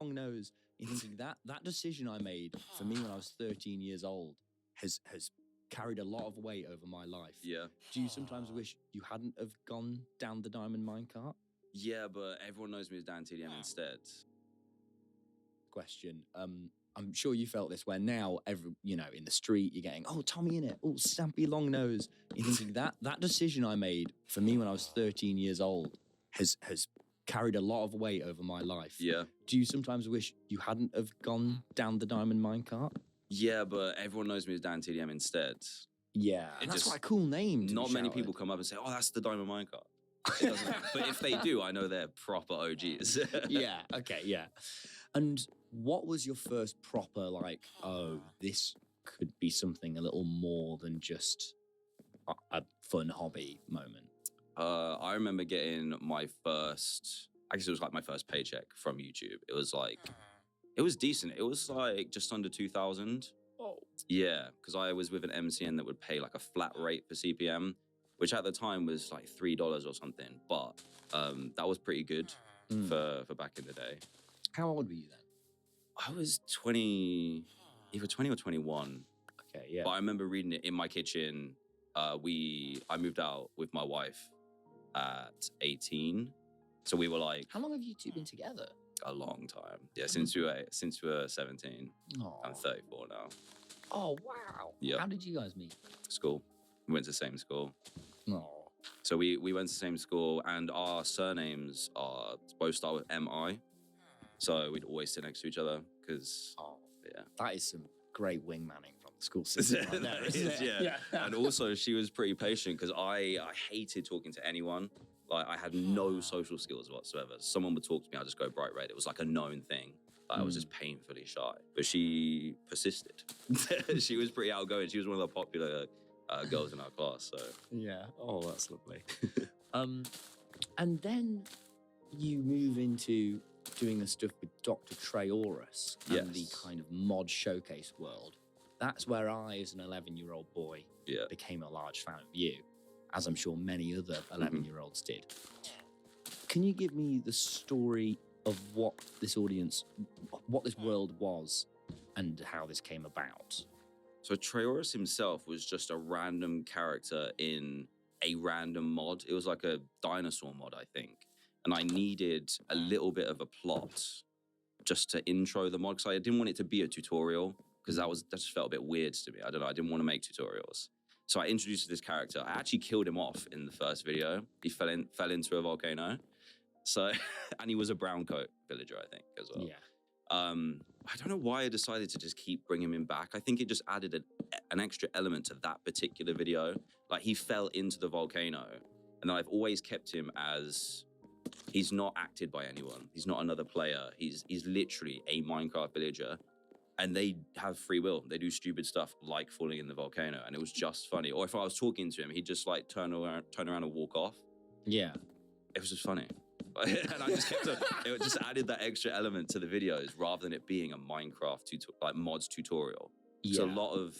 long nose. You're thinking that decision I made for me when I was 13 years old has carried a lot of weight over my life. Yeah. Do you sometimes wish you hadn't have gone down the diamond minecart? Yeah, but everyone knows me as Dan TDM instead. Question. I'm sure you felt this where now in the street you're getting, oh, Tommy in it, oh, Stampy long nose. You're thinking that decision I made for me when I was 13 years old has carried a lot of weight over my life. Yeah. Do you sometimes wish you hadn't have gone down the diamond minecart? Yeah, but everyone knows me as Dan TDM instead. Yeah, and that's quite a cool name. Not many people come up and say, oh, that's the diamond minecart. But if they do, I know they're proper OGs. Yeah, okay, yeah. And what was your first proper, like, oh, this could be something a little more than just a fun hobby moment? I remember getting my first, I guess it was like my first paycheck from YouTube. It was decent. It was like just under 2,000. Oh. Yeah, because I was with an MCN that would pay like a flat rate for CPM, which at the time was like $3 or something. But that was pretty good for back in the day. How old were you then? I was 20, either 20 or 21. Okay, yeah. But I remember reading it in my kitchen. I moved out with my wife at 18. So we were like... How long have you two been together? A long time. Yeah, since we were 17. Oh. I'm 34 now. Oh, wow. Yeah. How did you guys meet? School. We went to the same school. Oh. So we went to the same school, and our surnames both start with M-I. So we'd always sit next to each other because, yeah. That is some great wingmanning from the school system right there, isn't it? Yeah. And also, she was pretty patient because I hated talking to anyone. Like, I had no social skills whatsoever. Someone would talk to me, I'd just go bright red. It was like a known thing. I was just painfully shy. But she persisted. She was pretty outgoing. She was one of the popular girls in our class. So yeah. Oh, that's lovely. And then you move into doing the stuff with Dr. Treorus and the kind of mod showcase world. That's where I, as an 11-year-old boy, became a large fan of you, as I'm sure many other 11-year-olds did. Can you give me the story of what this world was and how this came about? So Treorus himself was just a random character in a random mod. It was like a dinosaur mod, I think. And I needed a little bit of a plot just to intro the mod, because I didn't want it to be a tutorial, because that just felt a bit weird to me. I don't know, I didn't want to make tutorials. So I introduced this character. I actually killed him off in the first video. He fell into a volcano. So, and he was a brown coat villager, I think, as well. Yeah. I don't know why I decided to just keep bringing him back. I think it just added an extra element to that particular video. Like, he fell into the volcano, and I've always kept him as... He's not acted by anyone. He's not another player. He's literally a Minecraft villager, and they have free will. They do stupid stuff like falling in the volcano, and it was just funny. Or if I was talking to him, he'd just like turn around and walk off. Yeah. It was just funny. And I just kept it just added that extra element to the videos rather than it being a Minecraft mods tutorial. Yeah. So a lot of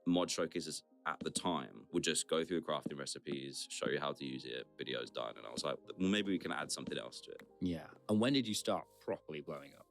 mod showcases at the time would just go through the crafting recipes, show you how to use it, videos done. And I was like, well, maybe we can add something else to it. Yeah. And when did you start properly blowing up?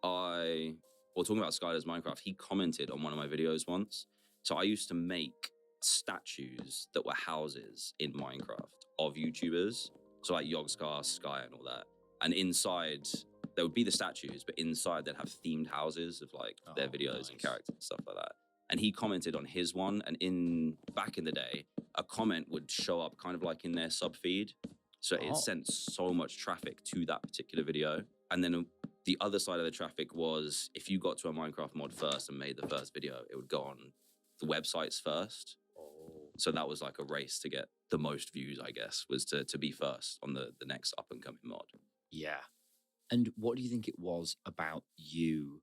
Talking about Skylar's Minecraft, he commented on one of my videos once. So I used to make statues that were houses in Minecraft of YouTubers. So like Yogscar, Sky and all that. And inside, there would be the statues, but inside they'd have themed houses of like their videos and characters and stuff like that. And he commented on his one. And back in the day, a comment would show up kind of like in their sub feed. So it sent so much traffic to that particular video. And then the other side of the traffic was if you got to a Minecraft mod first and made the first video, it would go on the websites first. So that was like a race to get the most views, I guess, was to be first on the next up and coming mod. Yeah. And what do you think it was about you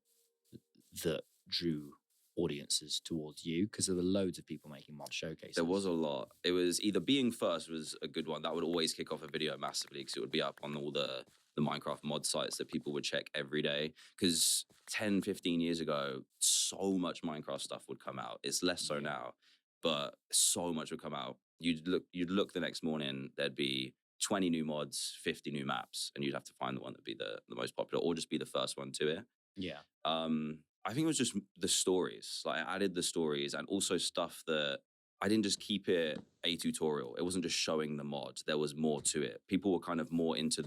that drew audiences towards you? Because there were loads of people making mod showcases. There was a lot. It was either being first was a good one. That would always kick off a video massively because it would be up on all the Minecraft mod sites that people would check every day. Because 10, 15 years ago, so much Minecraft stuff would come out. It's less so now, but so much would come out. You'd look the next morning, there'd be 20 new mods, 50 new maps, and you'd have to find the one that'd be the most popular, or just be the first one to it. Yeah. I think it was just the stories. Like I added the stories and also stuff that I didn't just keep it a tutorial. It wasn't just showing the mod. There was more to it. People were kind of more into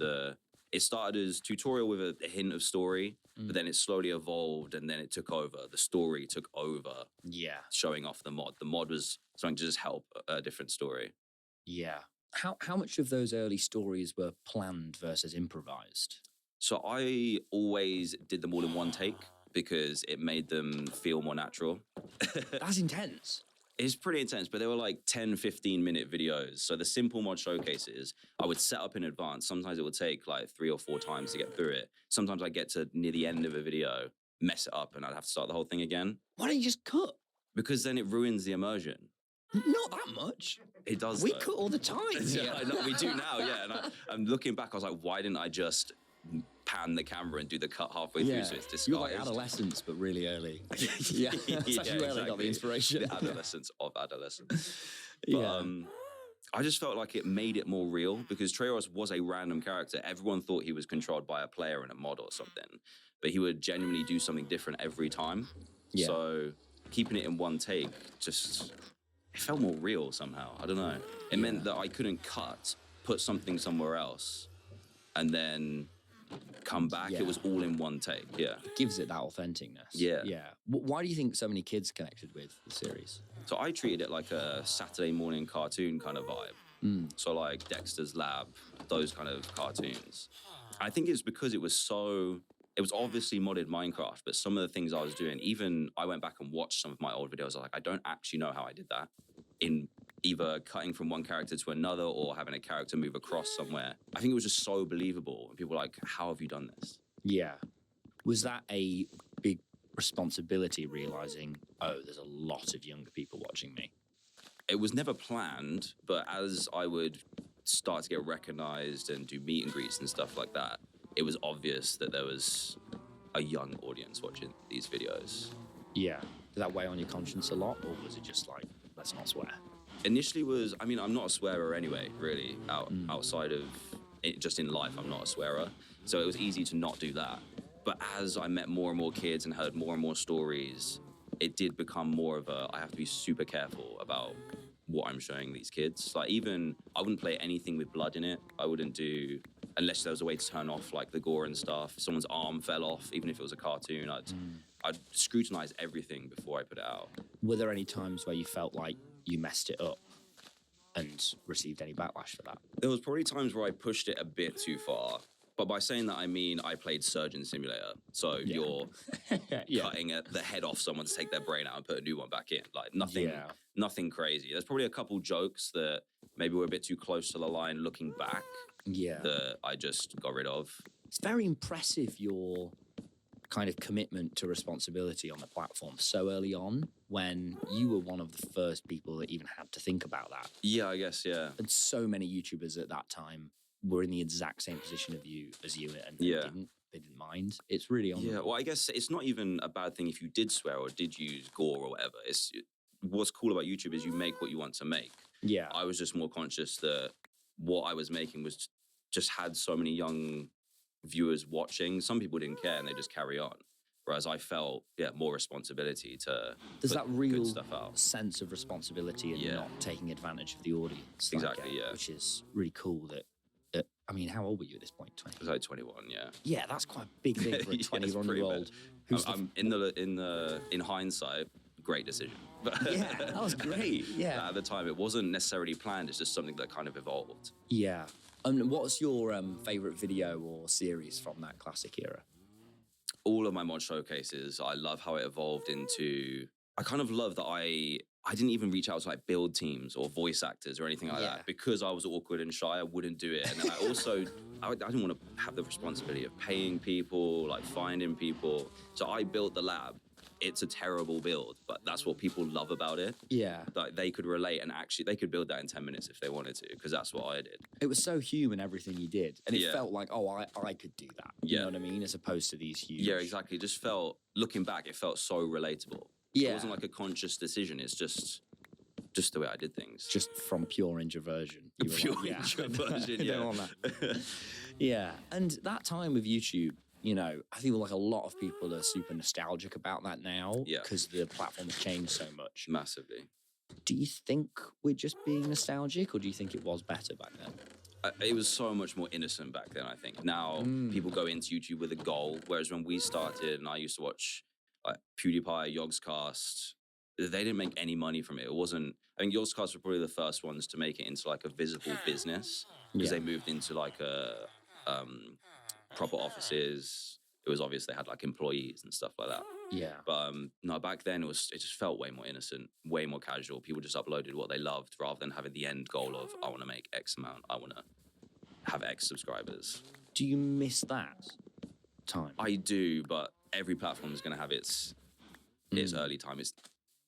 it started as tutorial with a hint of story, but then it slowly evolved and then it took over. The story took over. Yeah. Showing off the mod. The mod was something to just help a different story. Yeah. How much of those early stories were planned versus improvised? So I always did them all in one take because it made them feel more natural. That's intense. It's pretty intense, but they were like 10, 15-minute videos. So the simple mod showcases, I would set up in advance. Sometimes it would take like 3 or 4 times to get through it. Sometimes I get to near the end of a video, mess it up, and I'd have to start the whole thing again. Why don't you just cut? Because then it ruins the immersion. Not that much. It does. We cut all the time. Yeah, I know, we do now, yeah. And I'm looking back, I was like, why didn't I just pan the camera and do the cut halfway through so it's disguised? You're like adolescence, but really early. Yeah, that's actually where they got the inspiration. The adolescence of adolescence. But, I just felt like it made it more real because Treyarch was a random character. Everyone thought he was controlled by a player in a mod or something, but he would genuinely do something different every time. Yeah. So keeping it in one take it felt more real somehow. I don't know. It meant that I couldn't put something somewhere else, and then come back. It was all in one take. Yeah. It gives it that authenticness. Yeah. Yeah. Why do you think so many kids connected with the series? So I treated it like a Saturday morning cartoon kind of vibe. So like Dexter's Lab, those kind of cartoons. I think it's because it was obviously modded Minecraft, but some of the things I was doing, even I went back and watched some of my old videos, I was like, I don't actually know how I did that. In either cutting from one character to another or having a character move across somewhere. I think it was just so believable. And people were like, how have you done this? Yeah. Was that a big responsibility, realizing, oh, there's a lot of younger people watching me? It was never planned, but as I would start to get recognized and do meet and greets and stuff like that, it was obvious that there was a young audience watching these videos. Yeah. Did that weigh on your conscience a lot, or was it just like, let's not swear? Initially I'm not a swearer anyway, really. Outside of it, just in life, I'm not a swearer. So it was easy to not do that. But as I met more and more kids and heard more and more stories, it did become more of I have to be super careful about what I'm showing these kids. Like even, I wouldn't play anything with blood in it. I wouldn't do, unless there was a way to turn off like the gore and stuff. If someone's arm fell off, even if it was a cartoon, I'd scrutinize everything before I put it out. Were there any times where you felt like you messed it up and received any backlash for that? There was probably times where I pushed it a bit too far. But by saying that, I mean I played Surgeon Simulator. So you're cutting the head off someone to take their brain out and put a new one back in. Like nothing crazy. There's probably a couple jokes that maybe were a bit too close to the line looking back that I just got rid of. It's very impressive, your kind of commitment to responsibility on the platform so early on, when you were one of the first people that even had to think about that. Yeah, I guess, yeah. And so many YouTubers at that time were in the exact same position as you and they didn't mind. It's really honorable. Yeah, well, I guess it's not even a bad thing if you did swear or did use gore or whatever. What's cool about YouTube is you make what you want to make. Yeah. I was just more conscious that what I was making was just had so many young viewers watching. Some people didn't care and they just carry on. Whereas I felt, more responsibility to There's that real good stuff out. Sense of responsibility and not taking advantage of the audience. Exactly, Which is really cool that I mean, how old were you at this point? 20? I was like 21, yeah. Yeah, that's quite a big thing for a 21-year-old. In hindsight, great decision. Yeah, that was great. Yeah. At the time, it wasn't necessarily planned. It's just something that kind of evolved. Yeah. What's your favorite video or series from that classic era? All of my mod showcases, I love how it evolved into... I kind of love that I didn't even reach out to like build teams or voice actors or anything like that because I was awkward and shy. I wouldn't do it. And then I also, I didn't want to have the responsibility of paying people, like finding people. So I built the lab. It's a terrible build, but that's what people love about it. Yeah. Like they could relate and actually they could build that in 10 minutes if they wanted to, because that's what I did. It was so human, everything you did. And it felt like, oh, I could do that. You know what I mean? As opposed to these huge... Yeah, exactly. It just felt, looking back, it felt so relatable. Yeah. It wasn't like a conscious decision. It's just just the way I did things. Just from pure introversion. You were Pure like, yeah. introversion, I don't yeah. want that. Yeah. And that time with YouTube, you know, I feel like a lot of people are super nostalgic about that now because the platform has changed so much. Massively. Do you think we're just being nostalgic, or do you think it was better back then? It was so much more innocent back then, I think. Now, people go into YouTube with a goal, whereas when we started, and I used to watch like PewDiePie, Yogscast, they didn't make any money from it. It wasn't... I think Yogscast were probably the first ones to make it into like a visible business, because they moved into like a proper offices. It was obvious they had like employees and stuff like that. Yeah. But no, back then it just felt way more innocent, way more casual. People just uploaded what they loved rather than having the end goal of, I want to make X amount, I want to have X subscribers. Do you miss that time? I do, but every platform is going to have its early time.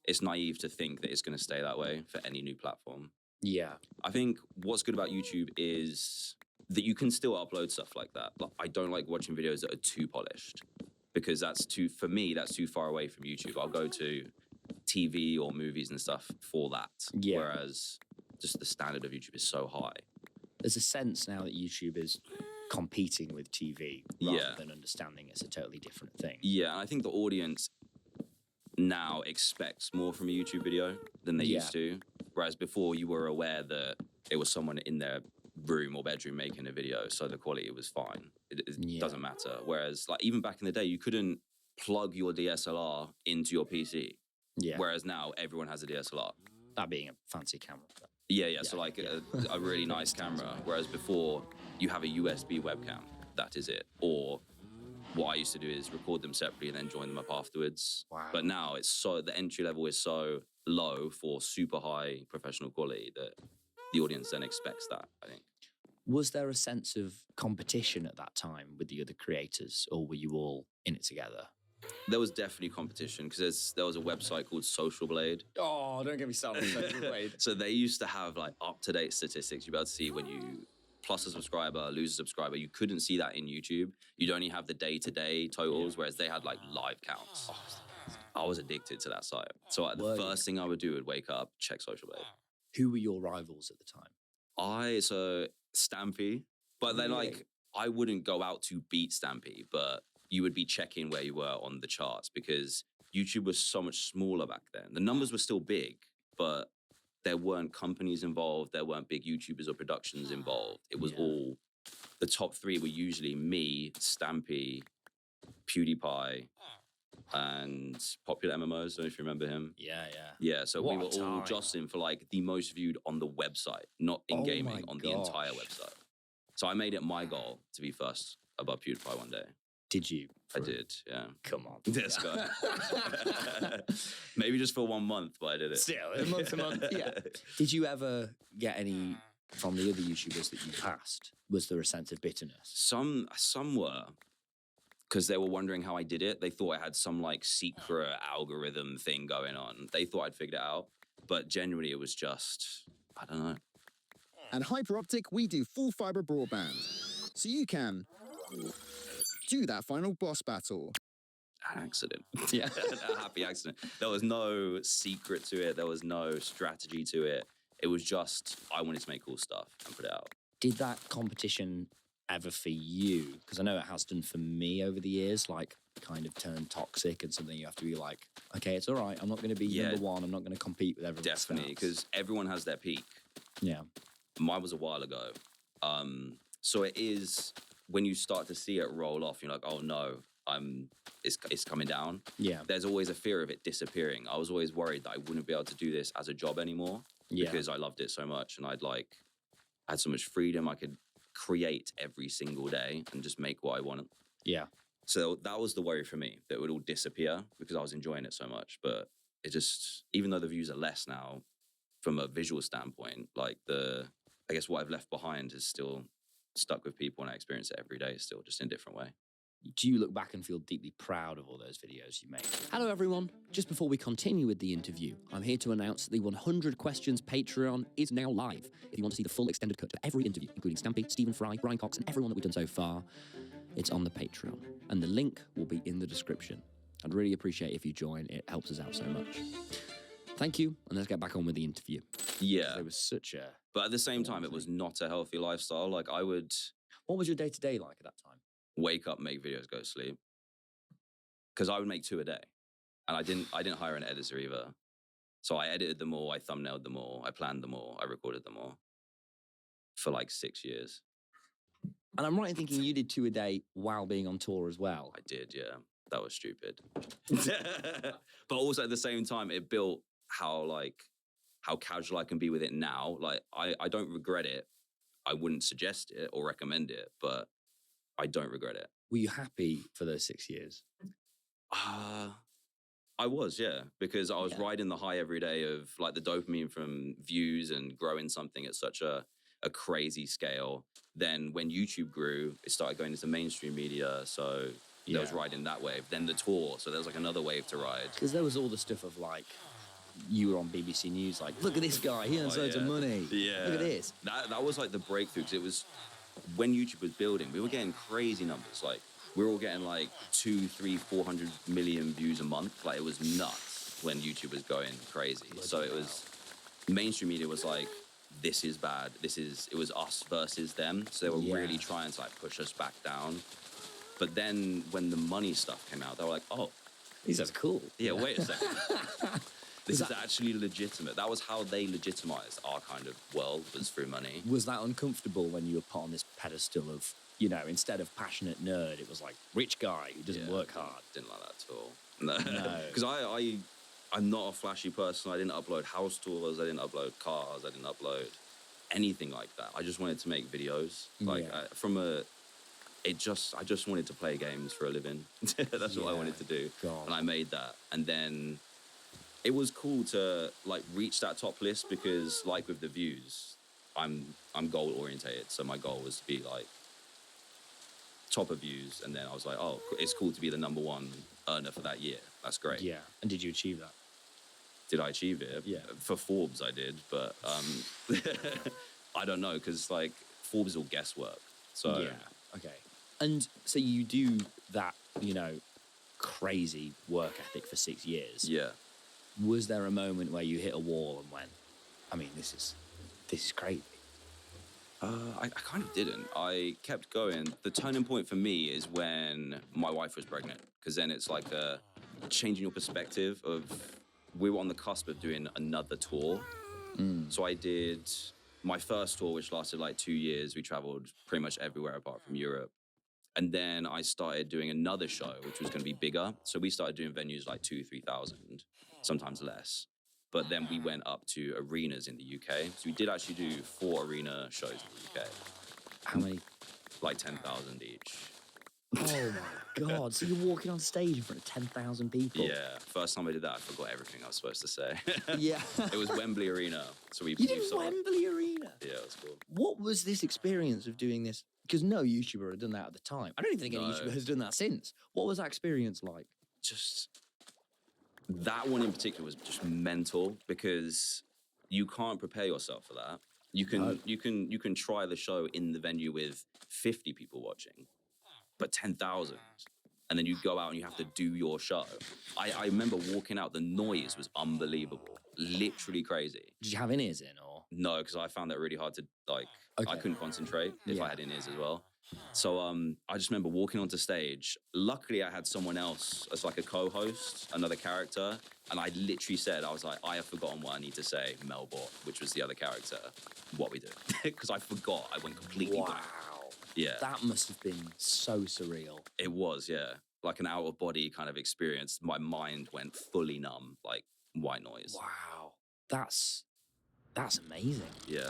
It's naive to think that it's going to stay that way for any new platform. Yeah. I think what's good about YouTube is that you can still upload stuff like that. Like, I don't like watching videos that are too polished, because for me, that's too far away from YouTube. I'll go to TV or movies and stuff for that. Yeah. Whereas just the standard of YouTube is so high. There's a sense now that YouTube is competing with TV rather than understanding it's a totally different thing. Yeah, and I think the audience now expects more from a YouTube video than they used to. Whereas before, you were aware that it was someone in their room or bedroom making a video, so the quality was fine. It doesn't matter. Whereas, like, even back in the day, you couldn't plug your DSLR into your PC. Yeah. Whereas now everyone has a DSLR. That being a fancy camera. Yeah. So like a really nice camera. Whereas before, you have a USB webcam. That is it. Or what I used to do is record them separately and then join them up afterwards. Wow. But now the entry level is so low for super high professional quality that the audience then expects that, I think. Was there a sense of competition at that time with the other creators, or were you all in it together? There was definitely competition, because there was a website called Social Blade. Oh, don't get me started on Social Blade. So they used to have like up-to-date statistics. You'd be able to see when you plus a subscriber, lose a subscriber. You couldn't see that in YouTube. You'd only have the day-to-day totals, whereas they had like live counts. I was addicted to that site. So the first thing I would do would wake up, check Social Blade. Who were your rivals at the time? So Stampy. But then like, I wouldn't go out to beat Stampy, but you would be checking where you were on the charts, because YouTube was so much smaller back then. The numbers were still big, but there weren't companies involved. There weren't big YouTubers or productions involved. It was all, the top three were usually me, Stampy, PewDiePie, and Popular MMOs. I don't know if you remember him. Yeah, so we were all jostling for like the most viewed on the website, not in gaming, on the entire website. So I made it my goal to be first above PewDiePie one day. Did you? I did, yeah. Come on. This guy. Maybe just for 1 month, but I did it. Still, month to month, yeah. Did you ever get any from the other YouTubers that you passed? Was there a sense of bitterness? Some were, because they were wondering how I did it. They thought I had some like secret algorithm thing going on. They thought I'd figured it out, but generally it was just, I don't know. At Hyperoptic, we do full fiber broadband, so you can do that final boss battle. An accident. Yeah. A happy accident. There was no secret to it. There was no strategy to it. It was just, I wanted to make cool stuff and put it out. Did that competition ever for you, because I know it has done for me over the years, like kind of turn toxic and something you have to be like, okay, it's all right, I'm not going to be number one, I'm not going to compete with everyone. Definitely, because everyone has their peak. Yeah. Mine was a while ago. So it is, when you start to see it roll off, you're like, oh no, it's coming down. Yeah. There's always a fear of it disappearing. I was always worried that I wouldn't be able to do this as a job anymore, because I loved it so much, and I had so much freedom. I could create every single day and just make what I wanted. Yeah. So that was the worry for me, that it would all disappear, because I was enjoying it so much. But it just, even though the views are less now, from a visual standpoint, like I guess what I've left behind is still stuck with people, and I experience it every day still, just in a different way. Do you look back and feel deeply proud of all those videos you made? Hello, everyone. Just before we continue with the interview, I'm here to announce that the 100 Questions Patreon is now live. If you want to see the full extended cut of every interview, including Stampy, Stephen Fry, Brian Cox, and everyone that we've done so far, it's on the Patreon. And the link will be in the description. I'd really appreciate if you join. It helps us out so much. Thank you, and let's get back on with the interview. Yeah. It was such a... But at the same time, it was not a healthy lifestyle. Like, I would What was your day-to-day like at that time? wake up, make videos, go to sleep. Because I would make 2 a day. And I didn't hire an editor either. So I edited them all, I thumbnailed them all, I planned them all, I recorded them all. For like 6 years. And I'm right in thinking you did 2 a day while being on tour as well. I did, yeah. That was stupid. But also at the same time, it built how casual I can be with it now. Like, I don't regret it. I wouldn't suggest it or recommend it, but I don't regret it. Were you happy for those 6 years? I was, yeah, because I was riding the high every day of like the dopamine from views and growing something at such a crazy scale. Then when YouTube grew, it started going into mainstream media, so there was riding that wave. Then the tour, so there was like another wave to ride. Because there was all the stuff of like, you were on BBC News, like, look at this guy, he earns loads of money. Yeah. Look at this. That was like the breakthrough, because it was when YouTube was building, we were getting crazy numbers. Like, we were all getting like 200, 300, 400 million views a month. Like, it was nuts when YouTube was going crazy. So it was, mainstream media was like, this is bad. It was us versus them. So they were really trying to like push us back down. But then when the money stuff came out, they were like, oh. These are cool. Yeah, wait a second. This is actually legitimate. That was how they legitimized our kind of world, was through money. Was that uncomfortable when you were put on this pedestal of, you know, instead of passionate nerd, it was like rich guy who doesn't work hard? Didn't like that at all. No. Because I'm not a flashy person. I didn't upload house tours. I didn't upload cars. I didn't upload anything like that. I just wanted to make videos. Like, I just wanted to play games for a living. That's what I wanted to do. God. And I made that. And then it was cool to like reach that top list, because like with the views, I'm goal orientated. So my goal was to be like top of views. And then I was like, oh, it's cool to be the #1 earner for that year. That's great. Yeah. And did you achieve that? Did I achieve it? Yeah. For Forbes, I did. But I don't know, because like Forbes is all guesswork. So yeah. Okay. And so you do that, you know, crazy work ethic for 6 years. Yeah. Was there a moment where you hit a wall and went, I mean, this is crazy? I kind of didn't. I kept going. The turning point for me is when my wife was pregnant, because then it's like a changing your perspective of, we were on the cusp of doing another tour. So I did my first tour, which lasted like 2 years. We traveled pretty much everywhere apart from Europe. And then I started doing another show, which was going to be bigger. So we started doing venues like 2,000, 3,000, sometimes less. But then we went up to arenas in the UK. So we did actually do 4 arena shows in the UK. How many? Like 10,000 each. Oh my God. So you're walking on stage in front of 10,000 people? Yeah. First time I did that, I forgot everything I was supposed to say. Yeah. It was Wembley Arena. So You did Wembley Arena? Yeah, it was cool. What was this experience of doing this? Because no YouTuber had done that at the time. I don't even think any YouTuber has done that since. What was that experience like? Just that one in particular was just mental, because you can't prepare yourself for that. You can try the show in the venue with 50 people watching, but 10,000. And then you go out and you have to do your show. I remember walking out, the noise was unbelievable. Literally crazy. Did you have in-ears in or? No, because I found that really hard to, like, I couldn't concentrate if I had in-ears as well. So I just remember walking onto stage. Luckily, I had someone else as like a co-host, another character. And I literally said, I was like, I have forgotten what I need to say, Melbot, which was the other character, what we do. Because I forgot. I went completely blank. Yeah. That must have been so surreal. It was, yeah. Like an out-of-body kind of experience. My mind went fully numb, like white noise. Wow. That's amazing. Yeah.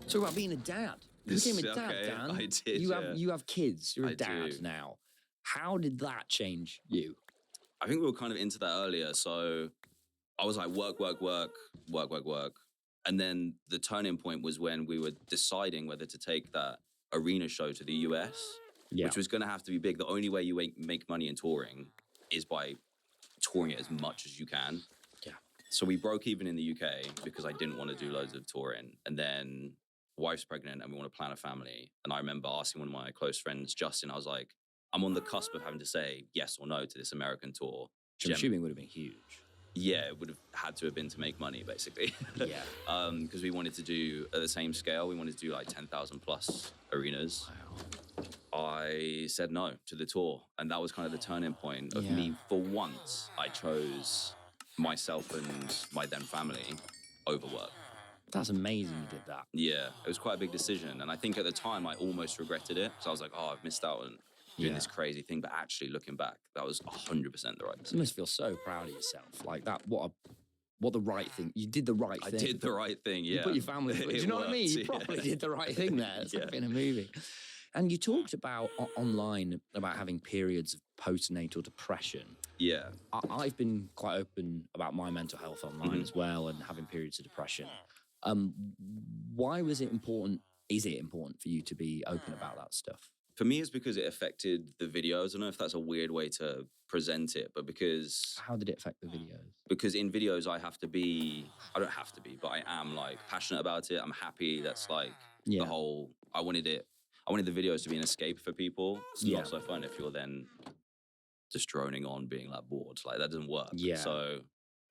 Talk about being a dad. You became a dad, Dan. I did, You have kids. You're a dad do. now. How did that change you? I think we were kind of into that earlier. So I was like, work. And then the turning point was when we were deciding whether to take that arena show to the US, which was going to have to be big. The only way you make money in touring is by touring it as much as you can. Yeah. So we broke even in the UK because I didn't want to do loads of touring. And then wife's pregnant and we want to plan a family. And I remember asking one of my close friends, Justin, I was like, I'm on the cusp of having to say yes or no to this American tour. Which I'm assuming would have been huge. Yeah, it would have had to have been to make money, basically. Yeah. Because we wanted to do, at the same scale, we wanted to do like 10,000 plus arenas. Wow. I said no to the tour. And that was kind of the turning point of Yeah. me. For once, I chose myself and my then family over work. That's amazing you did that. Yeah, it was quite a big decision. And I think at the time I almost regretted it. So I was like, oh, I've missed out on doing this crazy thing. But actually looking back, that was 100% the right You decision. must feel so proud of yourself. Like that, what the right thing. You did the right thing. I did the right thing, yeah. You put your family first. Do you know what I mean? You properly did the right thing there. It's like in a movie. And you talked about online about having periods of postnatal depression. Yeah. I've been quite open about my mental health online as well and having periods of depression. Why was it important? Is it important for you to be open about that stuff? For me, it's because it affected the videos. I don't know if that's a weird way to present it, but because How did it affect the videos? Because in videos I don't have to be, but I am like passionate about it. I'm happy. That's like the whole, I wanted the videos to be an escape for people. It's not so fun if you're then just droning on being like bored. Like that doesn't work. Yeah. So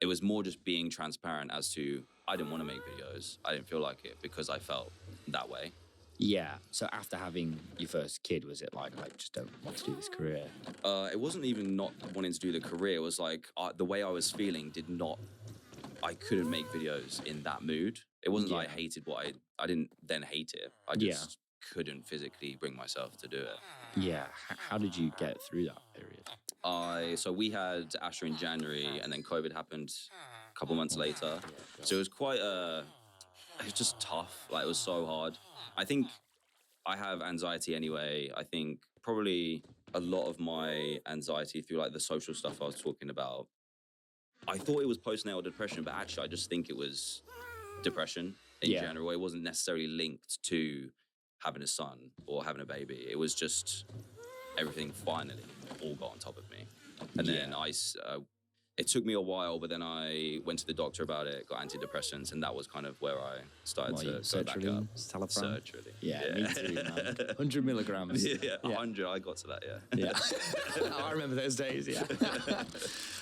it was more just being transparent as to, I didn't want to make videos. I didn't feel like it because I felt that way. Yeah. So after having your first kid, was it like, I just don't want to do this career? It wasn't even not wanting to do the career. It was like the way I was feeling I couldn't make videos in that mood. It wasn't that I hated I didn't then hate it. I just couldn't physically bring myself to do it. Yeah. How did you get through that period? So we had Asher in January and then COVID happened a couple months later. So it was it was just tough. Like it was so hard. I think I have anxiety anyway. I think probably a lot of my anxiety through like the social stuff I was talking about, I thought it was postnatal depression, but actually I just think it was depression in general. It wasn't necessarily linked to having a son or having a baby. It was just everything finally all got on top of me. And then it took me a while, but then I went to the doctor about it, got antidepressants, and that was kind of where I started to go back up. Sertraline? Yeah, me too, man. 100 milligrams. Yeah, 100. I got to that, Yeah. I remember those days, yeah.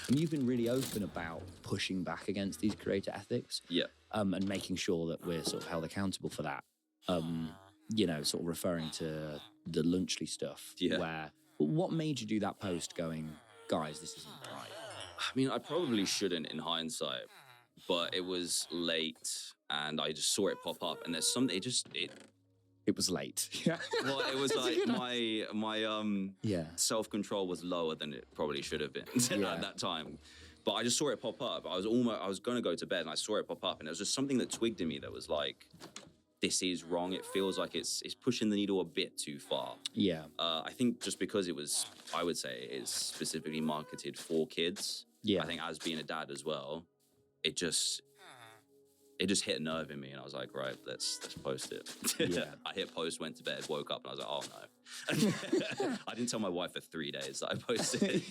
And you've been really open about pushing back against these creator ethics. Yeah. And making sure that we're sort of held accountable for that. You know, sort of referring to the Lunchly stuff. Yeah. What made you do that post going, guys, this isn't right? I mean, I probably shouldn't in hindsight, but it was late and I just saw it pop up and there's something, it was late. Yeah. Well, it was like my self-control was lower than it probably should have been at that time. But I just saw it pop up. I was going to go to bed and I saw it pop up and it was just something that twigged in me that was like, this is wrong. It feels like it's pushing the needle a bit too far. Yeah. I think just because I would say it's specifically marketed for kids. Yeah. I think as being a dad as well, it just hit a nerve in me and I was like, right, let's post it. Yeah. I hit post, went to bed, woke up and I was like, oh no. I didn't tell my wife for 3 days that I posted.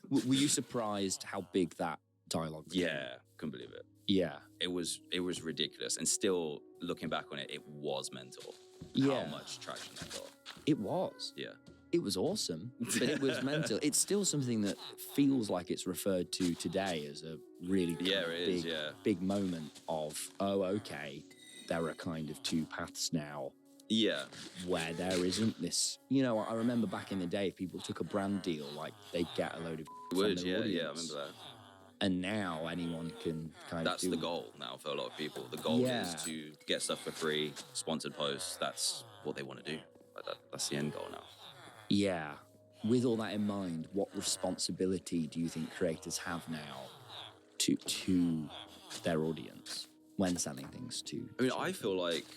Were you surprised how big that dialogue was? Yeah, couldn't believe it. Yeah. It was ridiculous. And still looking back on it, it was mental. Yeah. How much traction that got. It was. Yeah. It was awesome, but it was mental. It's still something that feels like it's referred to today as a really big moment of, oh, okay, there are kind of two paths now. Yeah. Where there isn't this, you know, I remember back in the day, if people took a brand deal, like they'd get a load of audience. I remember that. And now anyone can kind of do... That's the goal now for a lot of people. The goal is to get stuff for free, sponsored posts. That's what they want to do. That's the end goal now. Yeah. With all that in mind, what responsibility do you think creators have now to their audience when selling things to... I mean, I feel like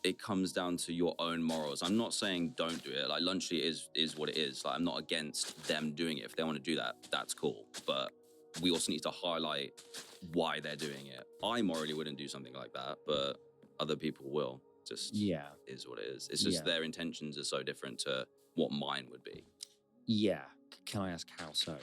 it comes down to your own morals. I'm not saying don't do it. Like, Lunchly is what it is. Like, I'm not against them doing it. If they want to do that, that's cool. But we also need to highlight why they're doing it. I morally wouldn't do something like that, but other people will. Just is what it is. It's just their intentions are so different to what mine would be. Yeah. Can I ask how so?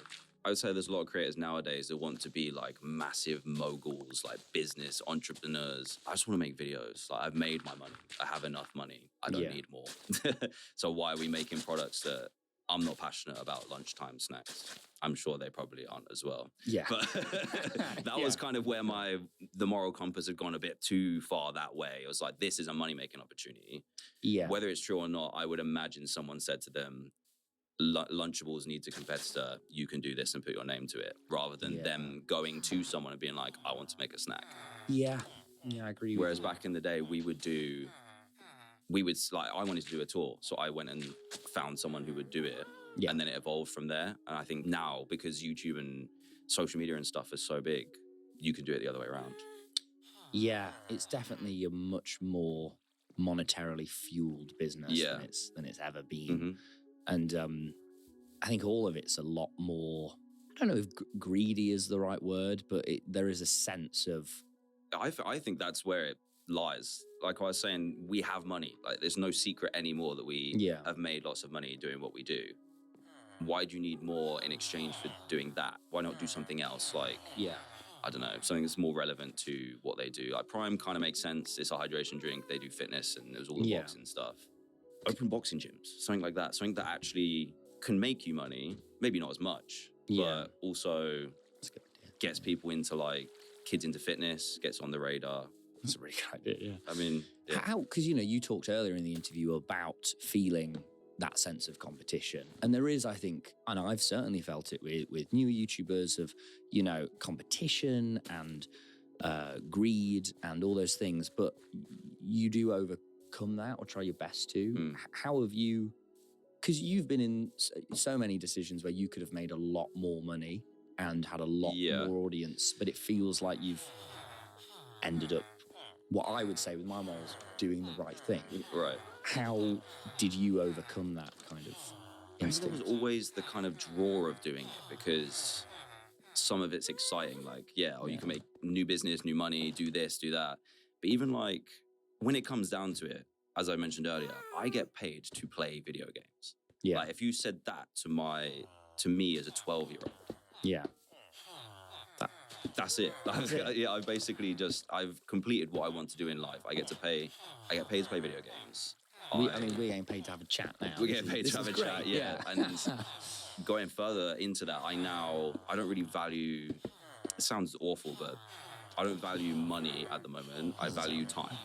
I would say there's a lot of creators nowadays that want to be like massive moguls, like business entrepreneurs. I just want to make videos. Like, I've made my money. I have enough money. I don't need more. So why are we making products that I'm not passionate about lunchtime snacks. I'm sure they probably aren't as well. Yeah. But that was kind of where the moral compass had gone a bit too far that way. It was like, this is a money-making opportunity. Yeah. Whether it's true or not, I would imagine someone said to them, Lunchables needs a competitor, you can do this and put your name to it, rather than them going to someone and being like, I want to make a snack. Yeah. Yeah, I agree Whereas with you. back in the day, I wanted to do a tour. So I went and found someone who would do it. Yeah. And then it evolved from there. And I think now, because YouTube and social media and stuff is so big, you can do it the other way around. Yeah, it's definitely a much more monetarily fueled business than it's ever been. Mm-hmm. And I think all of it's a lot more, I don't know if greedy is the right word, but there is a sense of... I think that's where it lies. Like I was saying, we have money. Like, there's no secret anymore that we have made lots of money doing what we do. Why do you need more in exchange for doing that? Why not do something else? Like, I don't know, something that's more relevant to what they do. Like Prime kind of makes sense. It's a hydration drink. They do fitness and there's all the boxing stuff. Open boxing gyms, something like that. Something that actually can make you money. Maybe not as much, but also gets people into, like, kids into fitness, gets on the radar. That's a really good idea, I mean, how, because, you talked earlier in the interview about feeling that sense of competition. And there is, I think, and I've certainly felt it with newer YouTubers, of, competition and greed and all those things, but you do overcome that or try your best to. How have you, because you've been in so many decisions where you could have made a lot more money and had a lot more audience, but it feels like you've ended up, what I would say with my morals, doing the right thing. Right. How did you overcome that kind of instinct? I think there was always the kind of draw of doing it, because some of it's exciting. Like, you can make new business, new money, do this, do that. But even, like, when it comes down to it, as I mentioned earlier, I get paid to play video games. Yeah. Like, if you said that to me as a 12-year-old. Yeah. That's it. I've completed what I want to do in life. I get paid to play video games. We ain't paid to have a chat now. We get paid to have a chat, And going further into that, I don't really value, it sounds awful, but I don't value money at the moment. I value time.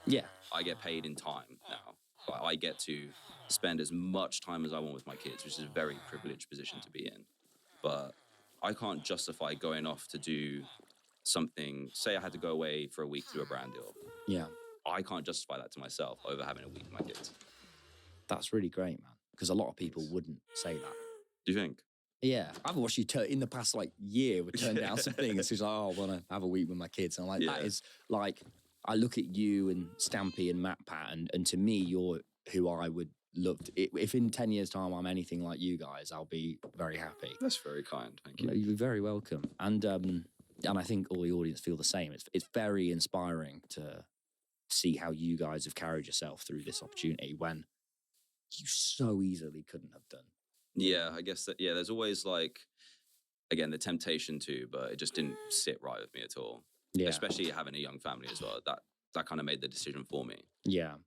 Yeah. I get paid in time now. But I get to spend as much time as I want with my kids, which is a very privileged position to be in. But I can't justify going off to do something. Say I had to go away for a week to do a brand deal. Yeah. I can't justify that to myself over having a week with my kids. That's really great, man. Because a lot of people wouldn't say that. Do you think? Yeah. I've watched you in the past, year, would turn down some things. It's like, I want to have a week with my kids. And I'm like, that is, like, I look at you and Stampy and MatPat, and to me, you're who I would love to. If in 10 years' time I'm anything like you guys, I'll be very happy. That's very kind. Thank you. You're very welcome. And I think all the audience feel the same. It's very inspiring to see how you guys have carried yourself through this opportunity when you so easily couldn't have done. Yeah, I guess that, there's always, like, again, the temptation to, but it just didn't sit right with me at all. Yeah. Especially having a young family as well. That kind of made the decision for me. Yeah.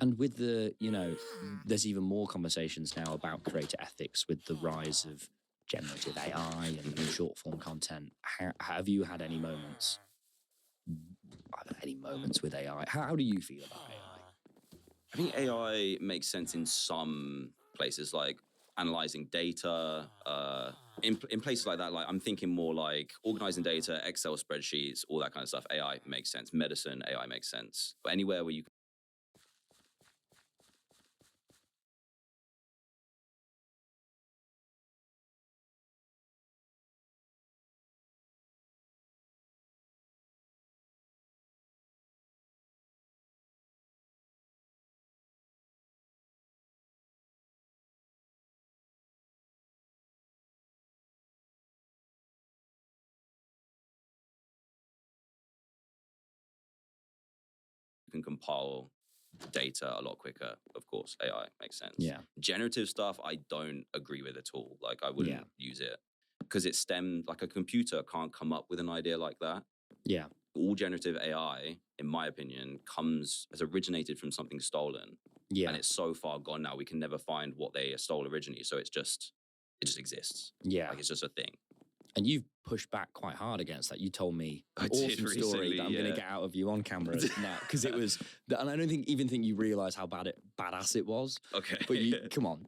And with the, there's even more conversations now about creator ethics with the rise of generative AI and short form content. Have you had any moments? With AI? How do you feel about AI? I think AI makes sense in some places, like analyzing data. In places like that, like I'm thinking more like organizing data, Excel spreadsheets, all that kind of stuff. AI makes sense. Medicine, AI makes sense. But anywhere where you can compile data a lot quicker, of course, AI makes sense. Yeah. Generative stuff, I don't agree with at all. Like, I wouldn't use it because it stemmed, like, a computer can't come up with an idea like that. Yeah. All generative AI, in my opinion, has originated from something stolen. Yeah. And it's so far gone now, we can never find what they stole originally. So it just exists. Yeah. Like it's just a thing. And you've pushed back quite hard against that. You told me I an did awesome story recently, that I'm going to yeah. get out of you on camera now, because it was, and I don't even think you realise how badass it was. Okay. But come on.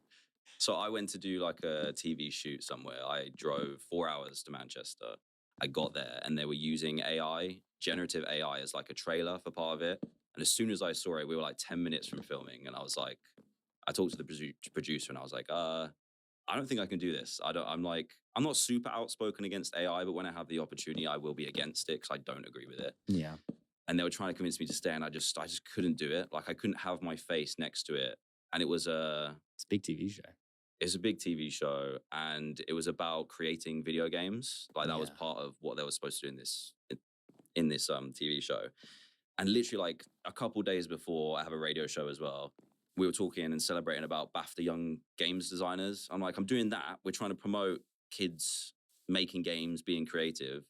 So I went to do like a TV shoot somewhere. I drove 4 hours to Manchester. I got there and they were using AI, generative AI, as like a trailer for part of it. And as soon as I saw it, we were like 10 minutes from filming. And I was like, I talked to the producer and I was like, I don't think I can do this. I'm not super outspoken against AI, but when I have the opportunity, I will be against it because I don't agree with it. Yeah. And they were trying to convince me to stay and I just couldn't do it. Like I couldn't have my face next to it. And it was it's a big TV show. It's a big TV show and it was about creating video games. Like that was part of what they were supposed to do in this TV show. And literally like a couple days before, I have a radio show as well. We were talking and celebrating about BAFTA Young Games Designers. I'm like, I'm doing that. We're trying to promote kids making games, being creative.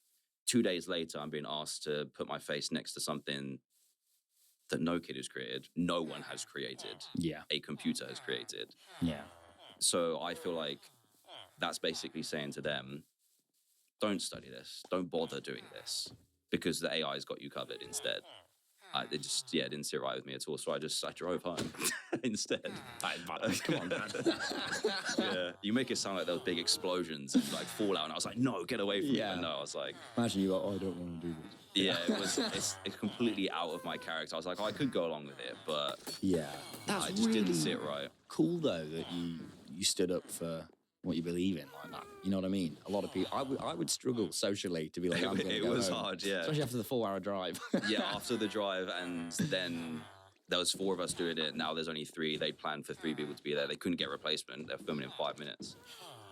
2 days later, I'm being asked to put my face next to something that no kid has created. No one has created. Yeah. A computer has created. Yeah. So I feel like that's basically saying to them, don't study this. Don't bother doing this because the AI's got you covered instead. It just, it didn't sit right with me at all. So I drove home instead. Come on, man. Yeah. You make it sound like those big explosions and like fallout. And I was like, no, get away from me. And no, I was like. Imagine you, I don't want to do this. Yeah, it's completely out of my character. I was like, I could go along with it, but That's it just really didn't sit right. Cool though that you stood up for what you believe in like that. You know what I mean? A lot of people, I would struggle socially to be like, I'm going to go was home. hard, yeah. Especially after the 4-hour drive. Yeah, after the drive, and then there was 4 of us doing it. Now there's only 3. They planned for 3 people to be there. They couldn't get replacement. They're filming in 5 minutes.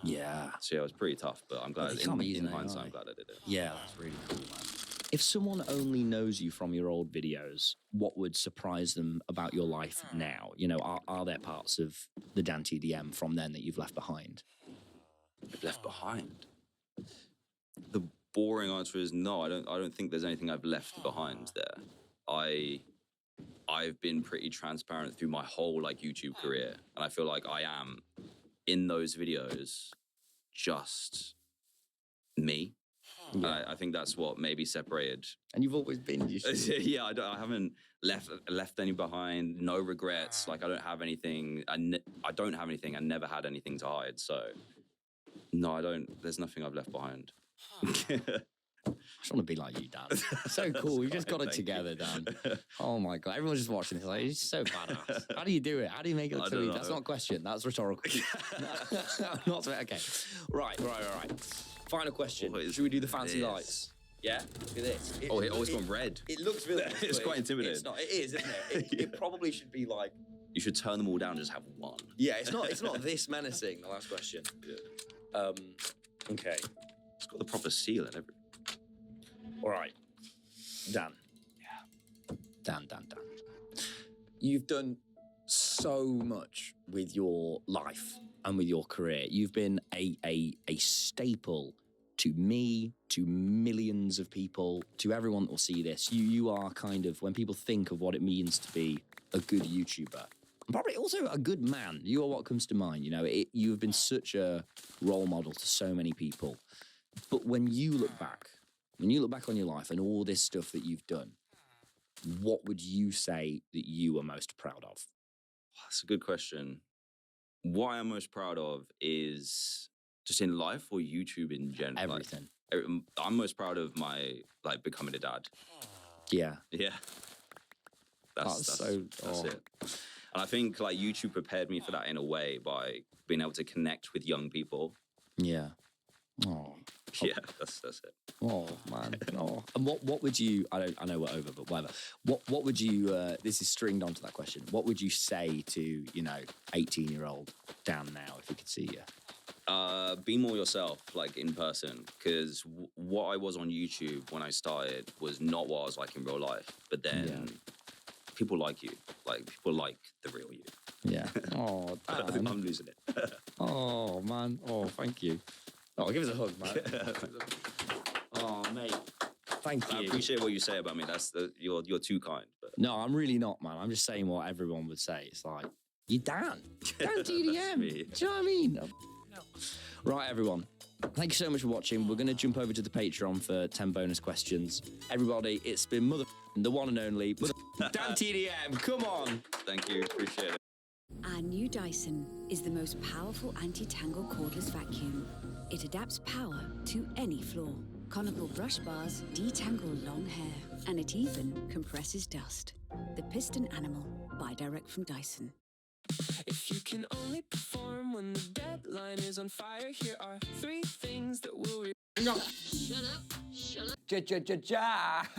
Yeah. So yeah, it was pretty tough, but I'm glad. In hindsight, I'm glad I did it. Yeah, that's really cool, man. If someone only knows you from your old videos, what would surprise them about your life now? You know, are there parts of the Dan TDM from then that you've left behind? Left behind? The boring answer is no. I don't think there's anything I've left behind there. I've been pretty transparent through my whole like YouTube career, and I feel like I am in those videos just me. Yeah. I think that's what maybe separated. And you've always been. Yeah, I haven't left any behind. No regrets. Like I don't have anything. I don't have anything. I never had anything to hide. So no, I don't. There's nothing I've left behind. I just want to be like you, Dan. So cool. You've just got it together, Dan. Oh my God. Everyone's just watching this like, he's so badass. How do you do it? How do you make it look so easy? That's not a question. That's rhetorical. Not okay. Right. Final question. Should we do the fancy lights? Yeah? Look at this. It's gone red. It looks villainous. It's quite intimidating. It's not. It is, isn't it? It probably should be like... You should turn them all down and just have one. Yeah, it's not this menacing, the last question. Yeah. Okay. It's got the proper seal and everything. All right. Dan. Yeah. Dan. You've done so much with your life and with your career. You've been a staple to me, to millions of people, to everyone that will see this. You are kind of, when people think of what it means to be a good YouTuber, and probably also a good man, you are what comes to mind. You know, you have been such a role model to so many people. But when you look back on your life and all this stuff that you've done, what would you say that you are most proud of? That's a good question. What I'm most proud of is just in life or YouTube in general. Everything. I'm most proud of my becoming a dad. Yeah. Yeah. That's it. And I think YouTube prepared me for that in a way by being able to connect with young people. Yeah. Oh. Yeah, that's it. Oh man. Oh. And what would you? I know we're over, but whatever. What would you? This is stringed onto that question. What would you say to 18-year-old Dan now if he could see you? Be more yourself, in person, because what I was on YouTube when I started was not what I was like in real life. But then people like you, people like the real you. Yeah. Oh, Dan. I'm losing it. Oh man. Oh, thank you. Oh, give us a hug, man. Oh, mate. Thank I you. appreciate what you say about me. You're too kind. But No, I'm really not, man. I'm just saying what everyone would say. It's like, you Dan. Dan TDM. me. Do you know what I mean? Right, everyone. Thank you so much for watching. We're going to jump over to the Patreon for 10 bonus questions. Everybody, it's been the one and only Dan TDM. Come on. Thank you. Appreciate it. Our new Dyson is the most powerful anti-tangle cordless vacuum. It adapts power to any floor. Conical brush bars detangle long hair, and it even compresses dust. The Piston Animal, buy direct from Dyson. If you can only perform when the deadline is on fire, here are 3 things that will... Jack